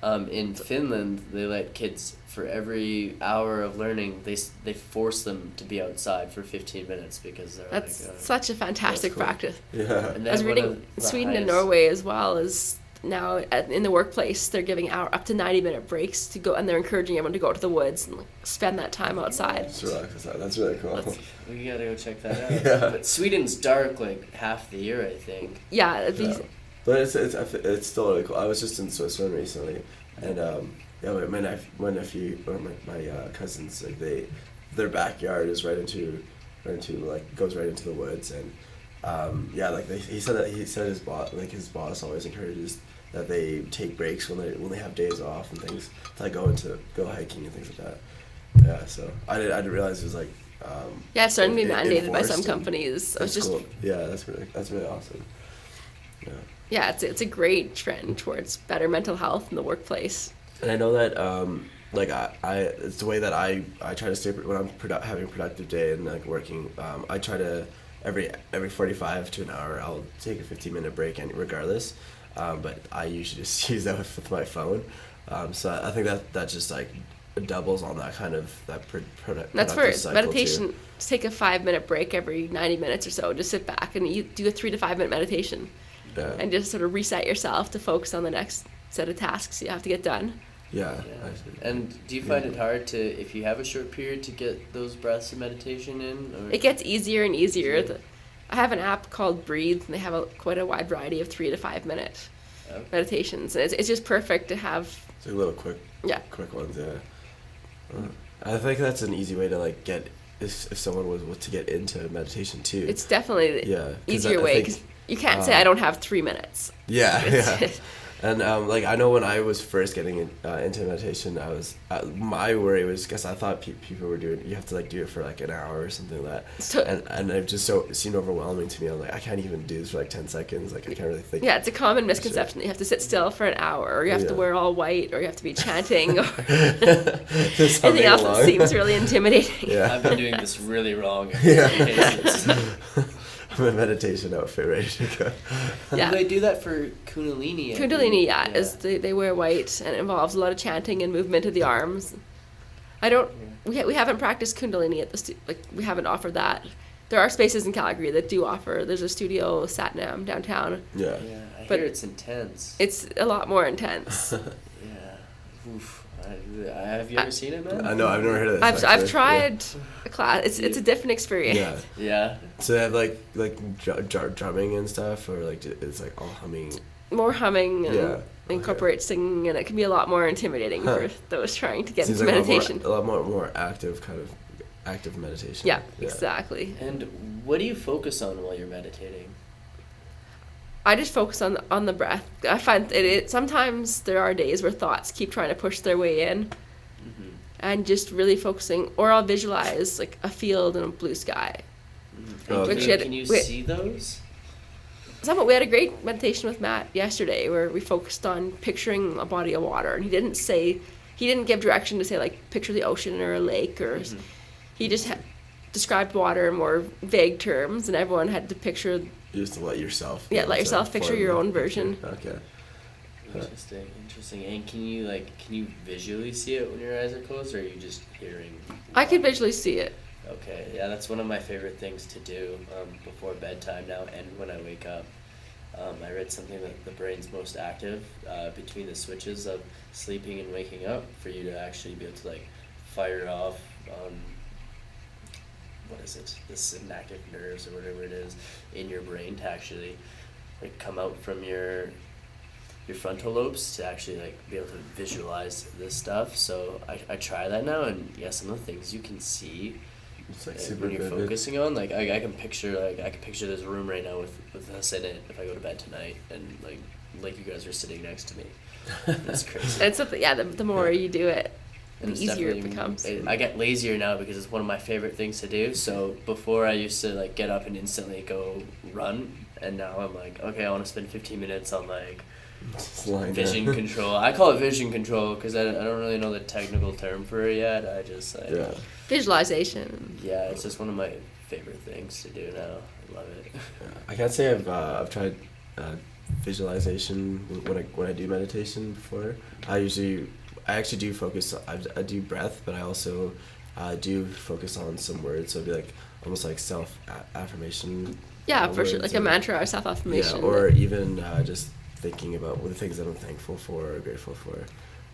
In Finland, they let kids, for every hour of learning, they force them to be outside for 15 minutes because they're That's like, such a fantastic cool. practice. Yeah. and I was then one reading of the Sweden and highest- Norway as well is now in the workplace they're giving up to 90-minute breaks to go, and they're encouraging everyone to go to the woods and spend that time outside. Just relax outside. That's really cool. We gotta go check that out. Yeah. But Sweden's dark like half the year, I think. Yeah, it'd be, Yeah. But it's still really cool. I was just in Switzerland recently, and my nephew or my cousins, like their backyard is right into like goes right into the woods, and he said his boss always encourages that they take breaks when they have days off and things to like go hiking and things like that. Yeah, so I didn't realize it was like yeah, it's starting to be mandated by enforced, some and companies. I was that's just cool. Yeah, that's really awesome. Yeah. yeah, it's a great trend towards better mental health in the workplace. And I know that like I it's the way that I try to stay when I'm having a productive day and like working. I try to every 45 to an hour I'll take a 15-minute break, and regardless. But I usually just use that with my phone. So I think that just like doubles on that kind of productive That's for cycle meditation. too. Just take a 5-minute break every 90 minutes or so. Just sit back and you do a 3 to 5 minute meditation, Yeah. and just sort of reset yourself to focus on the next set of tasks you have to get done. Yeah. Yeah. And do you find it hard to, if you have a short period, to get those breaths of meditation in? Or? It gets easier and easier. Yeah. I have an app called Breathe, and they have quite a wide variety of 3 to 5 minute Okay. meditations. And it's just perfect to have. It's like little quick ones. Yeah. I think that's an easy way to like get if someone was to get into meditation too. It's definitely the Yeah, 'cause easier I way, think, because you can't say I don't have 3 minutes. Yeah, It's- yeah. And like I know when I was first getting into meditation, I was my worry was because I thought people were doing you have to like do it for like an hour or something like that, So- and it just it seemed overwhelming to me. I'm like I can't even do this for like 10 seconds. Like I can't really think. Yeah, it's a common misconception that you have to sit still for an hour, or you have to Yeah. wear all white, or you have to be chanting, or Just anything humming else that along. seems really intimidating. Yeah. I've been doing this really wrong. Yeah. I'm in meditation outfit ready to go. Yeah. Do they do that for Kundalini? I Kundalini, believe? yeah, is they wear white, and it involves a lot of chanting and movement of the arms. We haven't practiced Kundalini at the we haven't offered that. There are spaces in Calgary that do offer. There's a studio, Satnam, downtown. Yeah. Yeah, I But- hear it's intense. It's a lot more intense. Yeah. Oof. Have you ever seen it, man? I know. I've never heard of this. I've actually. tried a class. It's a different experience. Yeah. Yeah. So they have like drumming and stuff, or like it's like all humming. More humming and Yeah, incorporate singing, and it can be a lot more intimidating Huh. for those trying to get Seems into like meditation. a lot more active kind of active meditation. Yeah, exactly. And what do you focus on while you're meditating? I just focus on the breath. I find it sometimes there are days where thoughts keep trying to push their way in, Mm-hmm. and just really focusing, or I'll visualize like a field and a blue sky. Oh, Which okay. Can you wait. see those? We had a great meditation with Matt yesterday where we focused on picturing a body of water, and he didn't give direction to say like picture the ocean or a lake, or he just described water in more vague terms, and everyone had to picture. You just let yourself. Let yourself picture your own version. Okay. Interesting. And can you visually see it when your eyes are closed, or are you just hearing? I could visually see it. Okay, yeah, that's one of my favorite things to do before bedtime now, and when I wake up. I read something that the brain's most active between the switches of sleeping and waking up for you to actually be able to like fire off. What is it? The synaptic nerves or whatever it is in your brain to actually like come out from your frontal lobes to actually like be able to visualize this stuff. So I try that now, and yeah, some of the things you can see It's like super when you're vivid. focusing on, like I can picture this room right now with us in it if I go to bed tonight, and like you guys are sitting next to me. That's crazy. And something, yeah. The more you do it, And the it's easier it definitely- becomes. I get lazier now because it's one of my favorite things to do. So before I used to like get up and instantly go run, and now I'm like, okay, I want to spend 15 minutes on like Just lying vision there. control. I call it vision control because I don't really know the technical term for it yet. I just like, Yeah. Visualization. yeah, it's just one of my favorite things to do now. I love it. I can't say I've tried visualization when I do meditation before. I actually do focus. I do breath, but I also do focus on some words. So it'd be like almost like self affirmation. Yeah, for sure. words Like a or- mantra or self Yeah, affirmation. or even just thinking about the things that I'm thankful for or grateful for.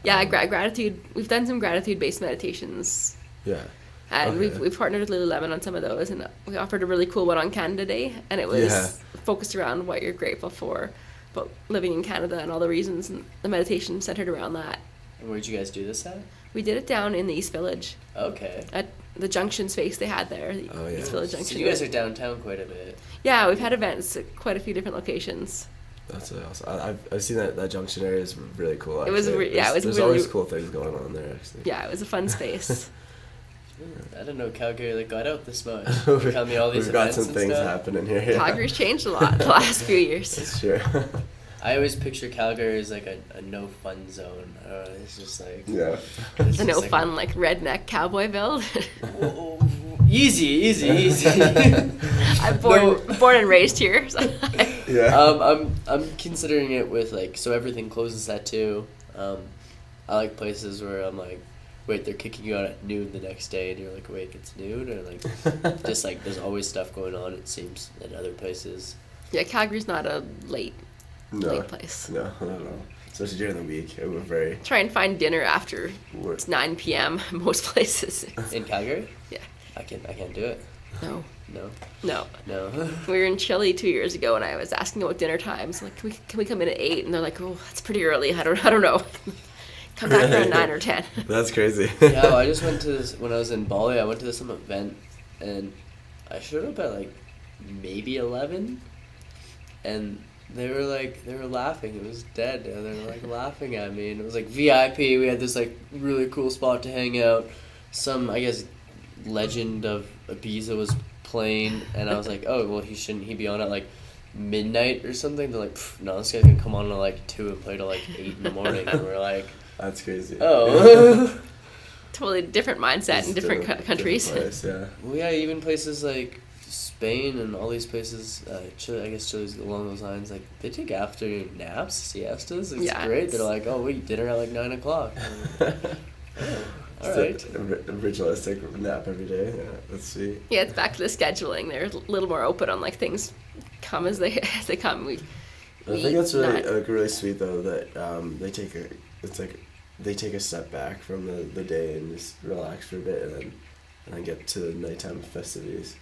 Yeah, gratitude. We've done some gratitude-based meditations, Yeah. and Okay. we've partnered with Lululemon on some of those, and we offered a really cool one on Canada Day, and it was Yeah. focused around what you're grateful for, but living in Canada and all the reasons, and the meditation centered around that. And where'd you guys do this at? We did it down in the East Village Okay. at the Junction space they had there, the Oh, yeah. East Village So Junction. you guys are downtown quite a bit. Yeah, we've had events at quite a few different locations. That's awesome. I've seen that junction area is really cool. It was actually. yeah, it was There's really- always cool things going on there. Actually. Yeah, it was a fun space. I didn't know Calgary like got out this much. We've Tell me all these got events some and things stuff. happening here. Yeah. Calgary's changed a lot the last few years. It's true. I always picture Calgary as like a no fun zone. It's just like Yeah. it's The just no like- fun, like redneck Cowboyville. Easy. I'm born and raised here. So Yeah. I'm considering it with like so everything closes at 2. I like places where I'm like, wait, they're kicking you out at noon the next day, and you're like, wait, it's noon, or like just like there's always stuff going on. It seems at other places. yeah, Calgary's not a late No. place. No, not at all. Especially during the week, it was very. Try and find dinner after We're- it's 9 p.m. most places. In Calgary, Yeah. I can't do it. No. No. We were in Chile 2 years ago, and I was asking about dinner times. Like, can we come in at 8? And they're like, oh, that's pretty early. I don't know. Come back around 9 or 10. That's crazy. Yeah, well, I just went to this when I was in Bali. I went to some event, and I showed up at like maybe 11, and they were laughing. It was dead, and they were like laughing at me, and it was like VIP. We had this like really cool spot to hang out. Some I guess legend of Ibiza was playing, and I was like, oh well, shouldn't he be on at like midnight or something? They're like, no, this guy's gonna come on at like 2 and play till like 8 in the morning, and we're like, That's crazy. oh. Totally different mindset in Just different a countries. different place, yeah. Well, yeah, even places like Spain and all these places, Chile, I guess Chile's along those lines, like, they take afternoon naps, siestas. It's Yeah, great. it's- They're like, oh, wait, dinner at like 9 o'clock. All right. Just a ritualistic nap every day. Yeah, that's sweet. Yeah, it's back to the scheduling. They're a little more open on like things come as they come. I think that's really not- really sweet though that they take a step back from the day and just relax for a bit and then get to the nighttime festivities.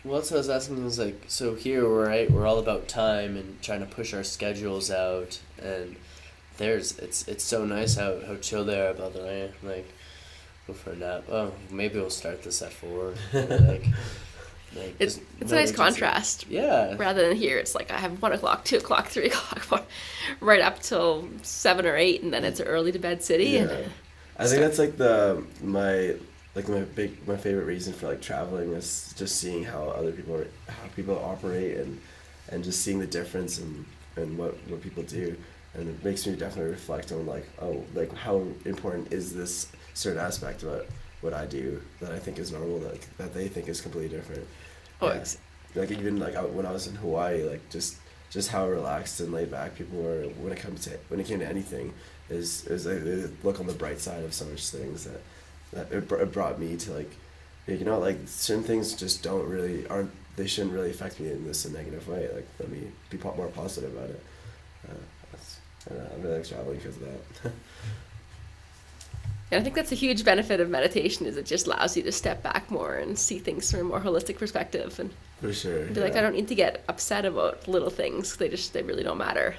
Well, that's what I was asking. Was like, so here we're all about time and trying to push our schedules out, and it's so nice how chill they are about the like go for a nap. Oh, maybe we'll start this at 4. It's there's a no nice urgency. contrast. Yeah. Rather than here, it's like I have 1 o'clock, 2 o'clock, 3 o'clock, right up till 7 or 8, and then it's an early to bed city. Yeah. And I think that's like my favorite reason for like traveling is just seeing how people operate and just seeing the difference in what people do, and it makes me definitely reflect on like how important is this certain aspect about what I do that I think is normal that they think is completely different. Oh, Yeah. Like even like when I was in Hawaii, like just how relaxed and laid back people were when it came to anything is like they look on the bright side of so much things that it brought me to like like certain things just they shouldn't really affect me in this negative way. Like let me be more positive about it. I really like traveling because of that. And I think that's a huge benefit of meditation is it just allows you to step back more and see things from a more holistic perspective and For sure. be like, I don't need to get upset about little things. They really don't matter.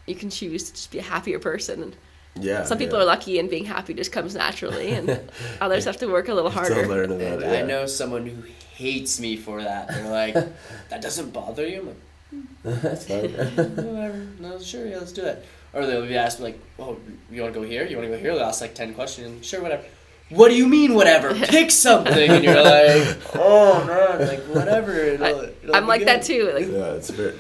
You can choose to just be a happier person. And some people are lucky and being happy just comes naturally, and others have to work a little harder. To learn about it, I know someone who hates me for that. They're like, that doesn't bother you? I'm like, that's fine. whatever. No, sure, yeah, let's do that. Or they'll be asked like, oh, you want to go here? You want to go here? They'll ask like 10 questions. Sure, whatever. What do you mean, whatever? Pick something. And you're like, oh, no, like, whatever. It'll I'm be like good. that too. Like,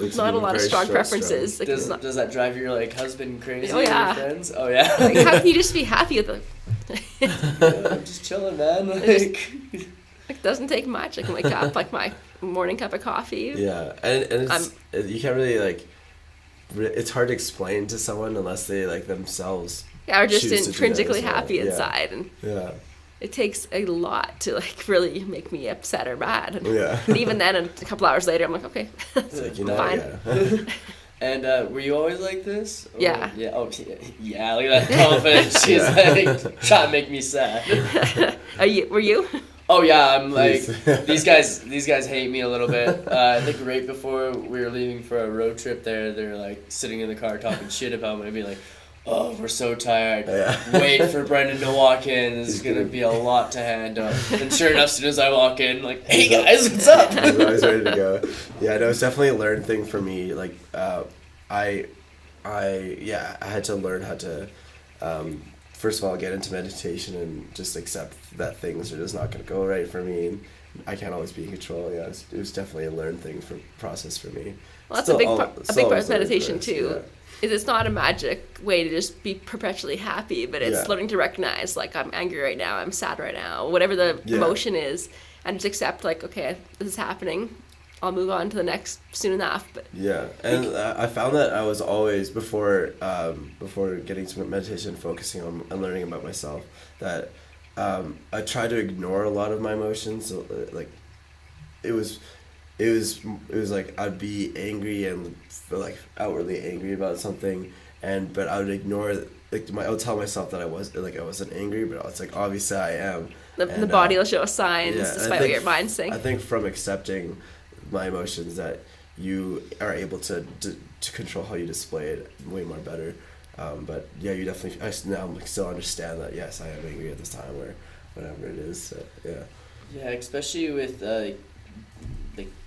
it's not a lot of strong preferences. Like, Does that drive your like husband crazy? Oh, yeah. Or your friends? Oh yeah. like, how can you just be happy with them? Yeah, I'm just chilling, man. Like, It doesn't take much. I can wake up, like my morning cup of coffee. Yeah, and you can't really like. It's hard to explain to someone unless they like themselves. Yeah, are just choose to do that intrinsically as well. happy Yeah. inside, and Yeah. it takes a lot to like really make me upset or mad. And, Yeah. and even then, a couple hours later, I'm like, okay, It's like fine. Yeah. and were you always like this? Or- Yeah. Yeah. Oh, yeah. Look at that confidence. She's like trying to make me sad. Were you? Oh yeah, I'm like Please. these guys hate me a little bit. I think right before we were leaving for a road trip there, they're like sitting in the car talking shit about me, be like, "Oh, we're so tired. Yeah. Wait for Brendan to walk in. This is gonna be a lot to handle." And sure enough, as soon as I walk in, like, "Hey guys, what's up?" I was always ready to go. Yeah, no, it's definitely a learned thing for me. Like, I had to learn how to. First of all, get into meditation and just accept that things are just not going to go right for me, and I can't always be in control. Yeah, it was definitely a learned process for me. Well, that's a big part of meditation learning too. Yeah. Is it's not a magic way to just be perpetually happy, but it's Yeah. learning to recognize like I'm angry right now, I'm sad right now, whatever the emotion is, and just accept like, okay, this is happening. I'll move on to the next soon enough. But Yeah, and I found that I was always before getting to meditation, focusing on and learning about myself, that I tried to ignore a lot of my emotions. Like it was like I'd be angry and like outwardly angry about something, but I would ignore I would tell myself that I wasn't angry, but it's like obviously I am. the body will show signs despite what your mind's saying. I think from accepting my emotions that you are able to control how you display it way more better. But yeah, you definitely now still understand that yes, I am angry at this time or whatever it is. So, yeah. Yeah, especially with like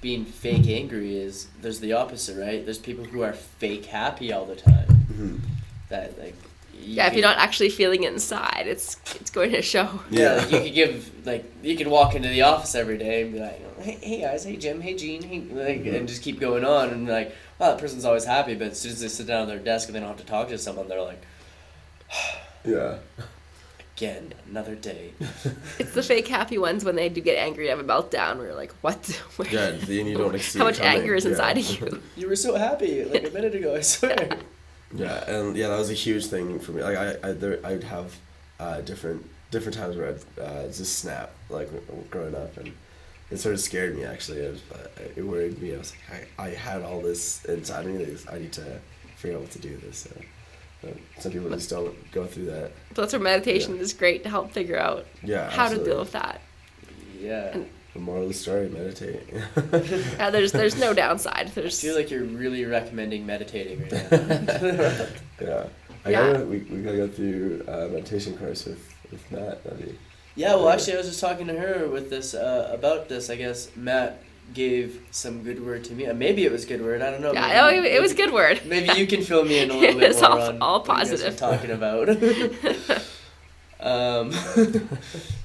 being fake angry there's the opposite, right? There's people who are fake happy all the time. Mm-hmm. That like. If you're not actually feeling it inside, it's going to show. Yeah, like you could walk into the office every day and be like, hey guys, hey Jim, hey Gene, hey, like, and just keep going on and like, wow, that person's always happy, but as soon as they sit down at their desk and they don't have to talk to someone, they're like, Yeah. again, another day. It's the fake happy ones when they do get angry and have a meltdown. Where you're like, what? Yeah, and you don't see how much it coming. anger is inside of you? You were so happy like a minute ago, I swear. Yeah, and that was a huge thing for me. Like I'd have different times where I'd just snap like growing up, and it sort of scared me actually. It worried me. I was like, I had all this inside me. I need to figure out what to do with this. So, some people just don't go through that. So that's where meditation is great to help figure out how to deal with that. Yeah. And the moral of the story: meditate. yeah, there's no downside. I feel like you're really recommending meditating right now. Yeah. We gotta go through a meditation course with Matt. Yeah, well, actually, I was just talking to her with this about this. I guess Matt gave some good word to me. Maybe it was good word. I don't know. Yeah, it was good word. Maybe you can fill me in a little bit It's more all on positive. what you guys are talking about.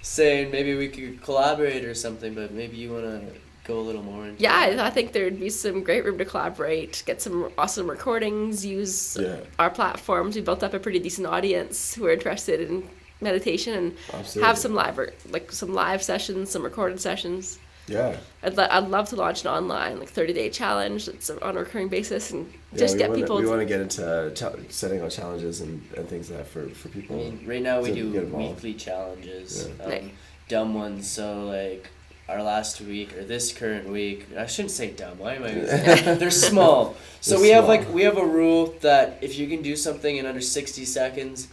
Saying maybe we could collaborate or something, but maybe you want to go a little more into Yeah, I think there'd be some great room to collaborate, get some awesome recordings, use our platforms. We built up a pretty decent audience who are interested in meditation and Absolutely. have some live sessions, some recorded sessions. Yeah. I'd love to launch an online 30-day challenge that's on a recurring basis and just get people. We want to get into setting out challenges and things like that for people. I mean, right now we do get involved. weekly challenges, Right. dumb ones. So like our last week or this current week, I shouldn't say dumb. Why am I? They're small. So They're we small. have a rule that if you can do something in under 60 seconds,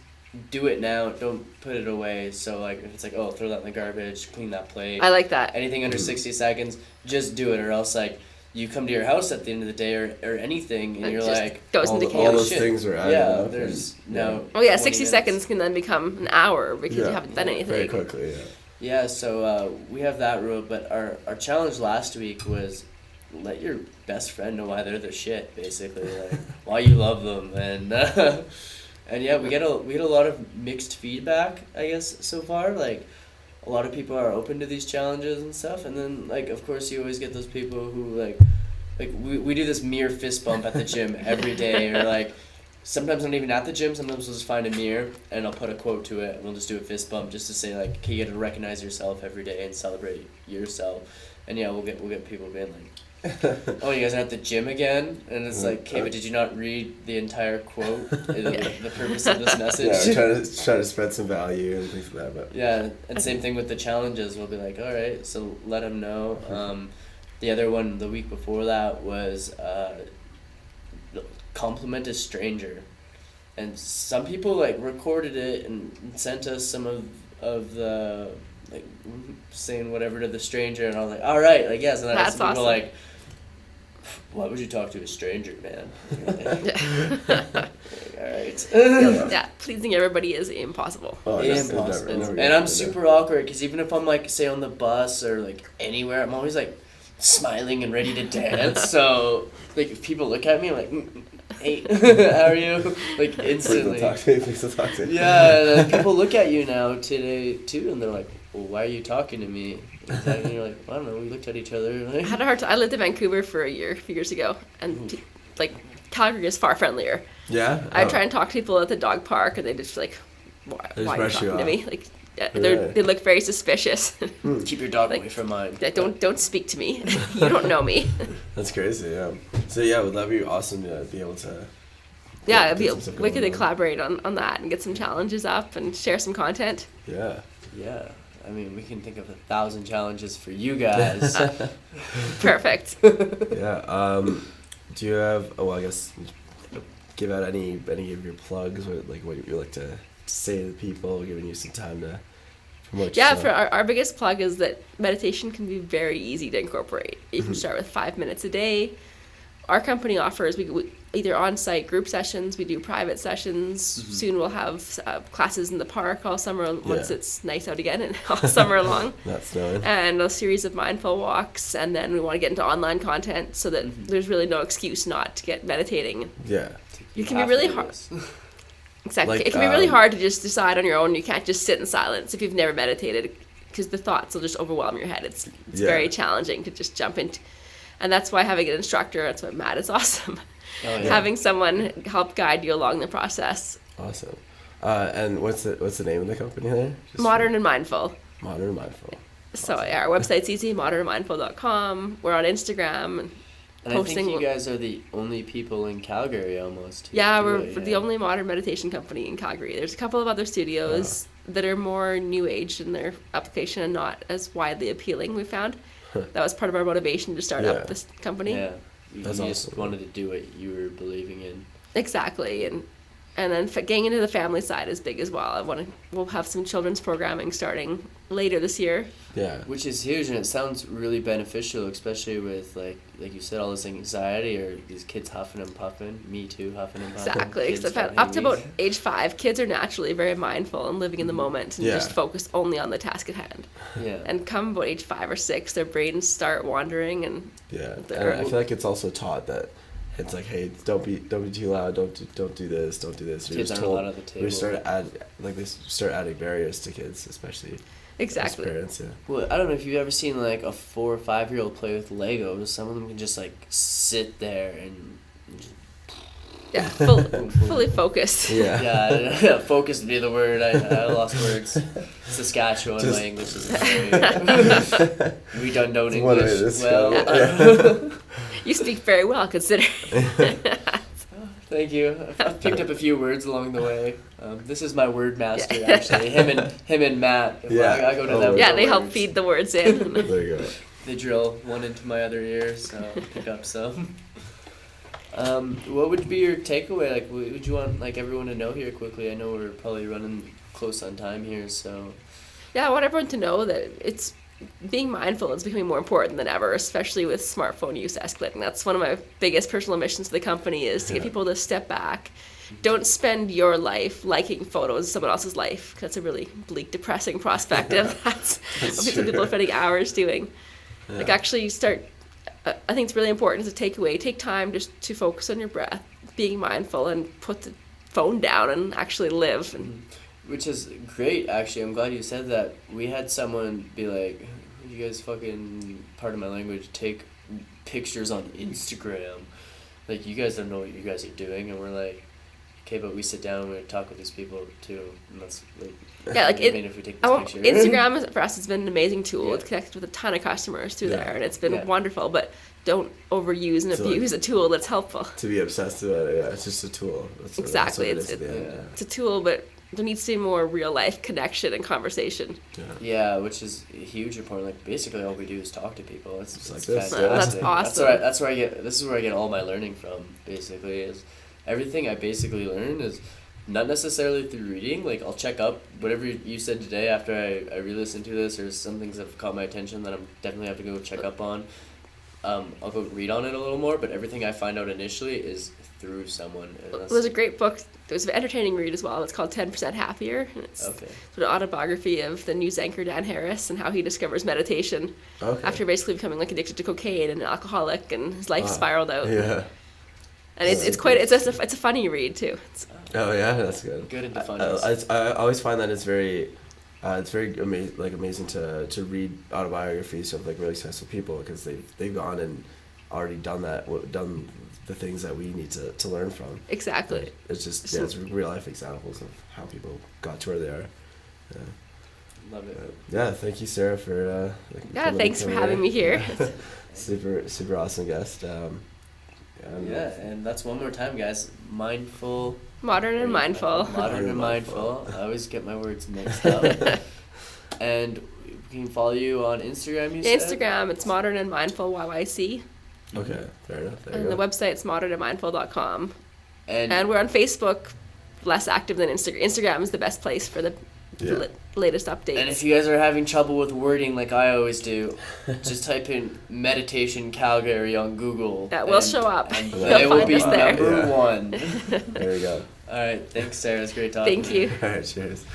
do it now. Don't put it away. So like if it's like, oh, throw that in the garbage, clean that plate. I like that. Anything under 60 seconds, just do it, or else like you come to your house at the end of the day or anything, and It you're just like, goes all into the- all chaos. those shit. things are added Yeah, up there's and- no. Oh yeah, 20 60 minutes. seconds can then become an hour because you haven't done anything. Very quickly, yeah. Yeah, so we have that rule, but our challenge last week was let your best friend know why they're the shit, basically, like why you love them, and yeah, we had a lot of mixed feedback, I guess, so far. Like a lot of people are open to these challenges and stuff, and then like of course you always get those people who like we do this mere fist bump at the gym every day, or like. Sometimes not even at the gym. Sometimes we'll just find a mirror and I'll put a quote to it and we'll just do a fist bump just to say like, okay, you got to recognize yourself every day and celebrate yourself. And yeah, we'll get people being like, oh, you guys are at the gym again? And it's like, okay, but did you not read the entire quote? The purpose of this message? Yeah, we're trying to spread some value and things like that. But Yeah, and same thing with the challenges. We'll be like, all right, so let them know. The other one the week before that was compliment a stranger, and some people like recorded it and sent us some of the like saying whatever to the stranger, and I was like, all right, I guess. And then I had That's some people awesome. like, why would you talk to a stranger, man? All right. Yeah, pleasing everybody is impossible. oh, it's Impossible. never And gonna- I'm super awkward because even if I'm like say on the bus or like anywhere, I'm always like smiling and ready to dance. So like if people look at me, I'm like, hey, how are you? Like Please don't instantly. talk to me. Please don't talk to me. Yeah, and then people look at you now today too, and they're like, well, why are you talking to me? And you're like, I don't know. We looked at each other. Like, I had a hard time. I lived in Vancouver for a few years ago, and like Calgary is far friendlier. Yeah. I Oh. try and talk to people at the dog park, and they just like, They just why are you brush you talking to off. me? Like, yeah, Really? they look very suspicious. keep your dog Like, away from mine. Yeah, don't speak to me. You don't know me. That's crazy. Yeah. So yeah, would that be awesome to be able to? Yeah, get it'd some be stuff wicked to going on. collaborate on that and get some challenges up and share some content. Yeah. Yeah, I mean, we can think of 1,000 challenges for you guys. Perfect. Yeah. Do you have? Oh, well, I guess give out any of your plugs or like what you like to say to people, giving you some time to promote Yeah, yourself. for our biggest plug is that meditation can be very easy to incorporate. You can start with 5 minutes a day. Our company offers we either on-site group sessions, we do private sessions. Soon we'll have classes in the park all summer once Yeah. it's nice out again and all summer long. Not snowing. And a series of mindful walks, and then we want to get into online content so that there's really no excuse not to get meditating. Yeah. It can be really hard. Exactly. Like, It can be really hard to just decide on your own. You can't just sit in silence if you've never meditated, because the thoughts will just overwhelm your head. It's Yeah. very challenging to just jump into. And that's why having an instructor, that's why Matt is awesome. Oh, yeah. Having someone help guide you along the process. Awesome. And what's the name of the company there? Just Modern and Mindful. Modern and Mindful. So yeah, our website's easy, modernandmindful.com. We're on Instagram. And I posting- think you guys are the only people in Calgary almost. who Yeah, do we're it, the only modern meditation company in Calgary. There's a couple of other studios that are more new age in their application and not as widely appealing, we found. That was part of our motivation to start Yeah. up this company. Yeah, you That's just awesome. wanted to do what you were believing in. Exactly, and then getting into the family side is big as well. We'll have some children's programming starting later this year. Yeah. Which is huge, and it sounds really beneficial, especially with like you said, all this anxiety or these kids huffing and puffing. Me too, huffing and puffing. Exactly, Kids because up to fighting me. about age 5, kids are naturally very mindful and living in the moment and Yeah. just focused only on the task at hand. Yeah. And come about age 5 or 6, their brains start wandering and Yeah. They're- And I feel like it's also taught that it's like, hey, don't be too loud, don't do this, don't do this. You're Kids just aren't told- allowed at the table. We start adding barriers to kids, especially exactly. as parents. Yeah. Well, I don't know if you've ever seen like a 4 or 5-year-old play with Legos. Some of them can just like sit there and just Yeah, fully focused. Yeah. Yeah, focus would be the word. I lost words. Saskatchewan, my English isn't very we don't know English well. You speak very well, considering. Thank you. I've picked up a few words along the way. This is my word master, actually. Him and Matt. I go to them. Yeah, for they help words. feed the words in. There you go. They drill one into my other ear, so I'll pick up some. What would be your takeaway? Like, what would you want like everyone to know here quickly? I know we're probably running close on time here, so. Yeah, I want everyone to know that it's being mindful is becoming more important than ever, especially with smartphone use escalating. That's one of my biggest personal missions to the company is to get people to step back. Don't spend your life liking photos of someone else's life. 'Cause that's a really bleak, depressing prospect of that's what people are spending hours doing. Yeah. Like actually start. I think it's really important as a takeaway. Take time just to focus on your breath, being mindful, and put the phone down and actually live. And Which is great, actually. I'm glad you said that. We had someone be like, you guys fucking, pardon my language, take pictures on Instagram. Like, you guys don't know what you guys are doing. And we're like, okay, but we sit down and we talk with these people too. And that's like, yeah, like I mean, if we take this picture. Instagram for us has been an amazing tool. Yeah. It's connected with a ton of customers through Yeah. there, and it's been Yeah. wonderful. But don't overuse and So, like, abuse a tool that's helpful. To be obsessed with it, yeah, it's just a tool. Exactly, That's what it is at the end, It's a tool, but there needs to be more real life connection and conversation. Yeah, which is huge important. Like, basically all we do is talk to people. It's Just like fantastic. this. That's awesome. This is where I get all my learning from, basically, is everything I basically learn is not necessarily through reading. Like, I'll check up whatever you said today after I re-listen to this, or some things that have caught my attention that I'm definitely have to go check up on. I'll go read on it a little more, but everything I find out initially is through someone. And that's, There's a great book. It was an entertaining read as well. It's called 10% Happier. And it's okay. sort of autobiography of the news anchor Dan Harris and how he discovers meditation Okay. after basically becoming like addicted to cocaine and an alcoholic, and his life spiraled out. Yeah. And it's a funny read too. Oh yeah, that's good. Good into funnies. I always find that it's very amazing to read autobiographies of like really successful people because they've gone and already done the things that we need to learn from. Exactly. It's just it's real life examples of how people got to where they are. Yeah. Love it. Yeah, thank you, Sarah, for Thanks for having me here. super awesome guest. Yeah, and that's one more time, guys. Mindful. Modern and mindful. Modern and mindful. I always get my words mixed up. And we can follow you on Instagram, you said? Instagram, it's Modern and Mindful YYC. Okay, fair enough. There you And the go. website's modernandmindful.com. And And we're on Facebook, less active than Instagram. Instagram is the best place for the Yeah. latest updates. And if you guys are having trouble with wording like I always do, just type in meditation Calgary on Google. That will show up. And You'll it will find be us there. number Yeah. one. There you go. All right, thanks, Sarah. It's great talking Thank to you. you. All right, cheers.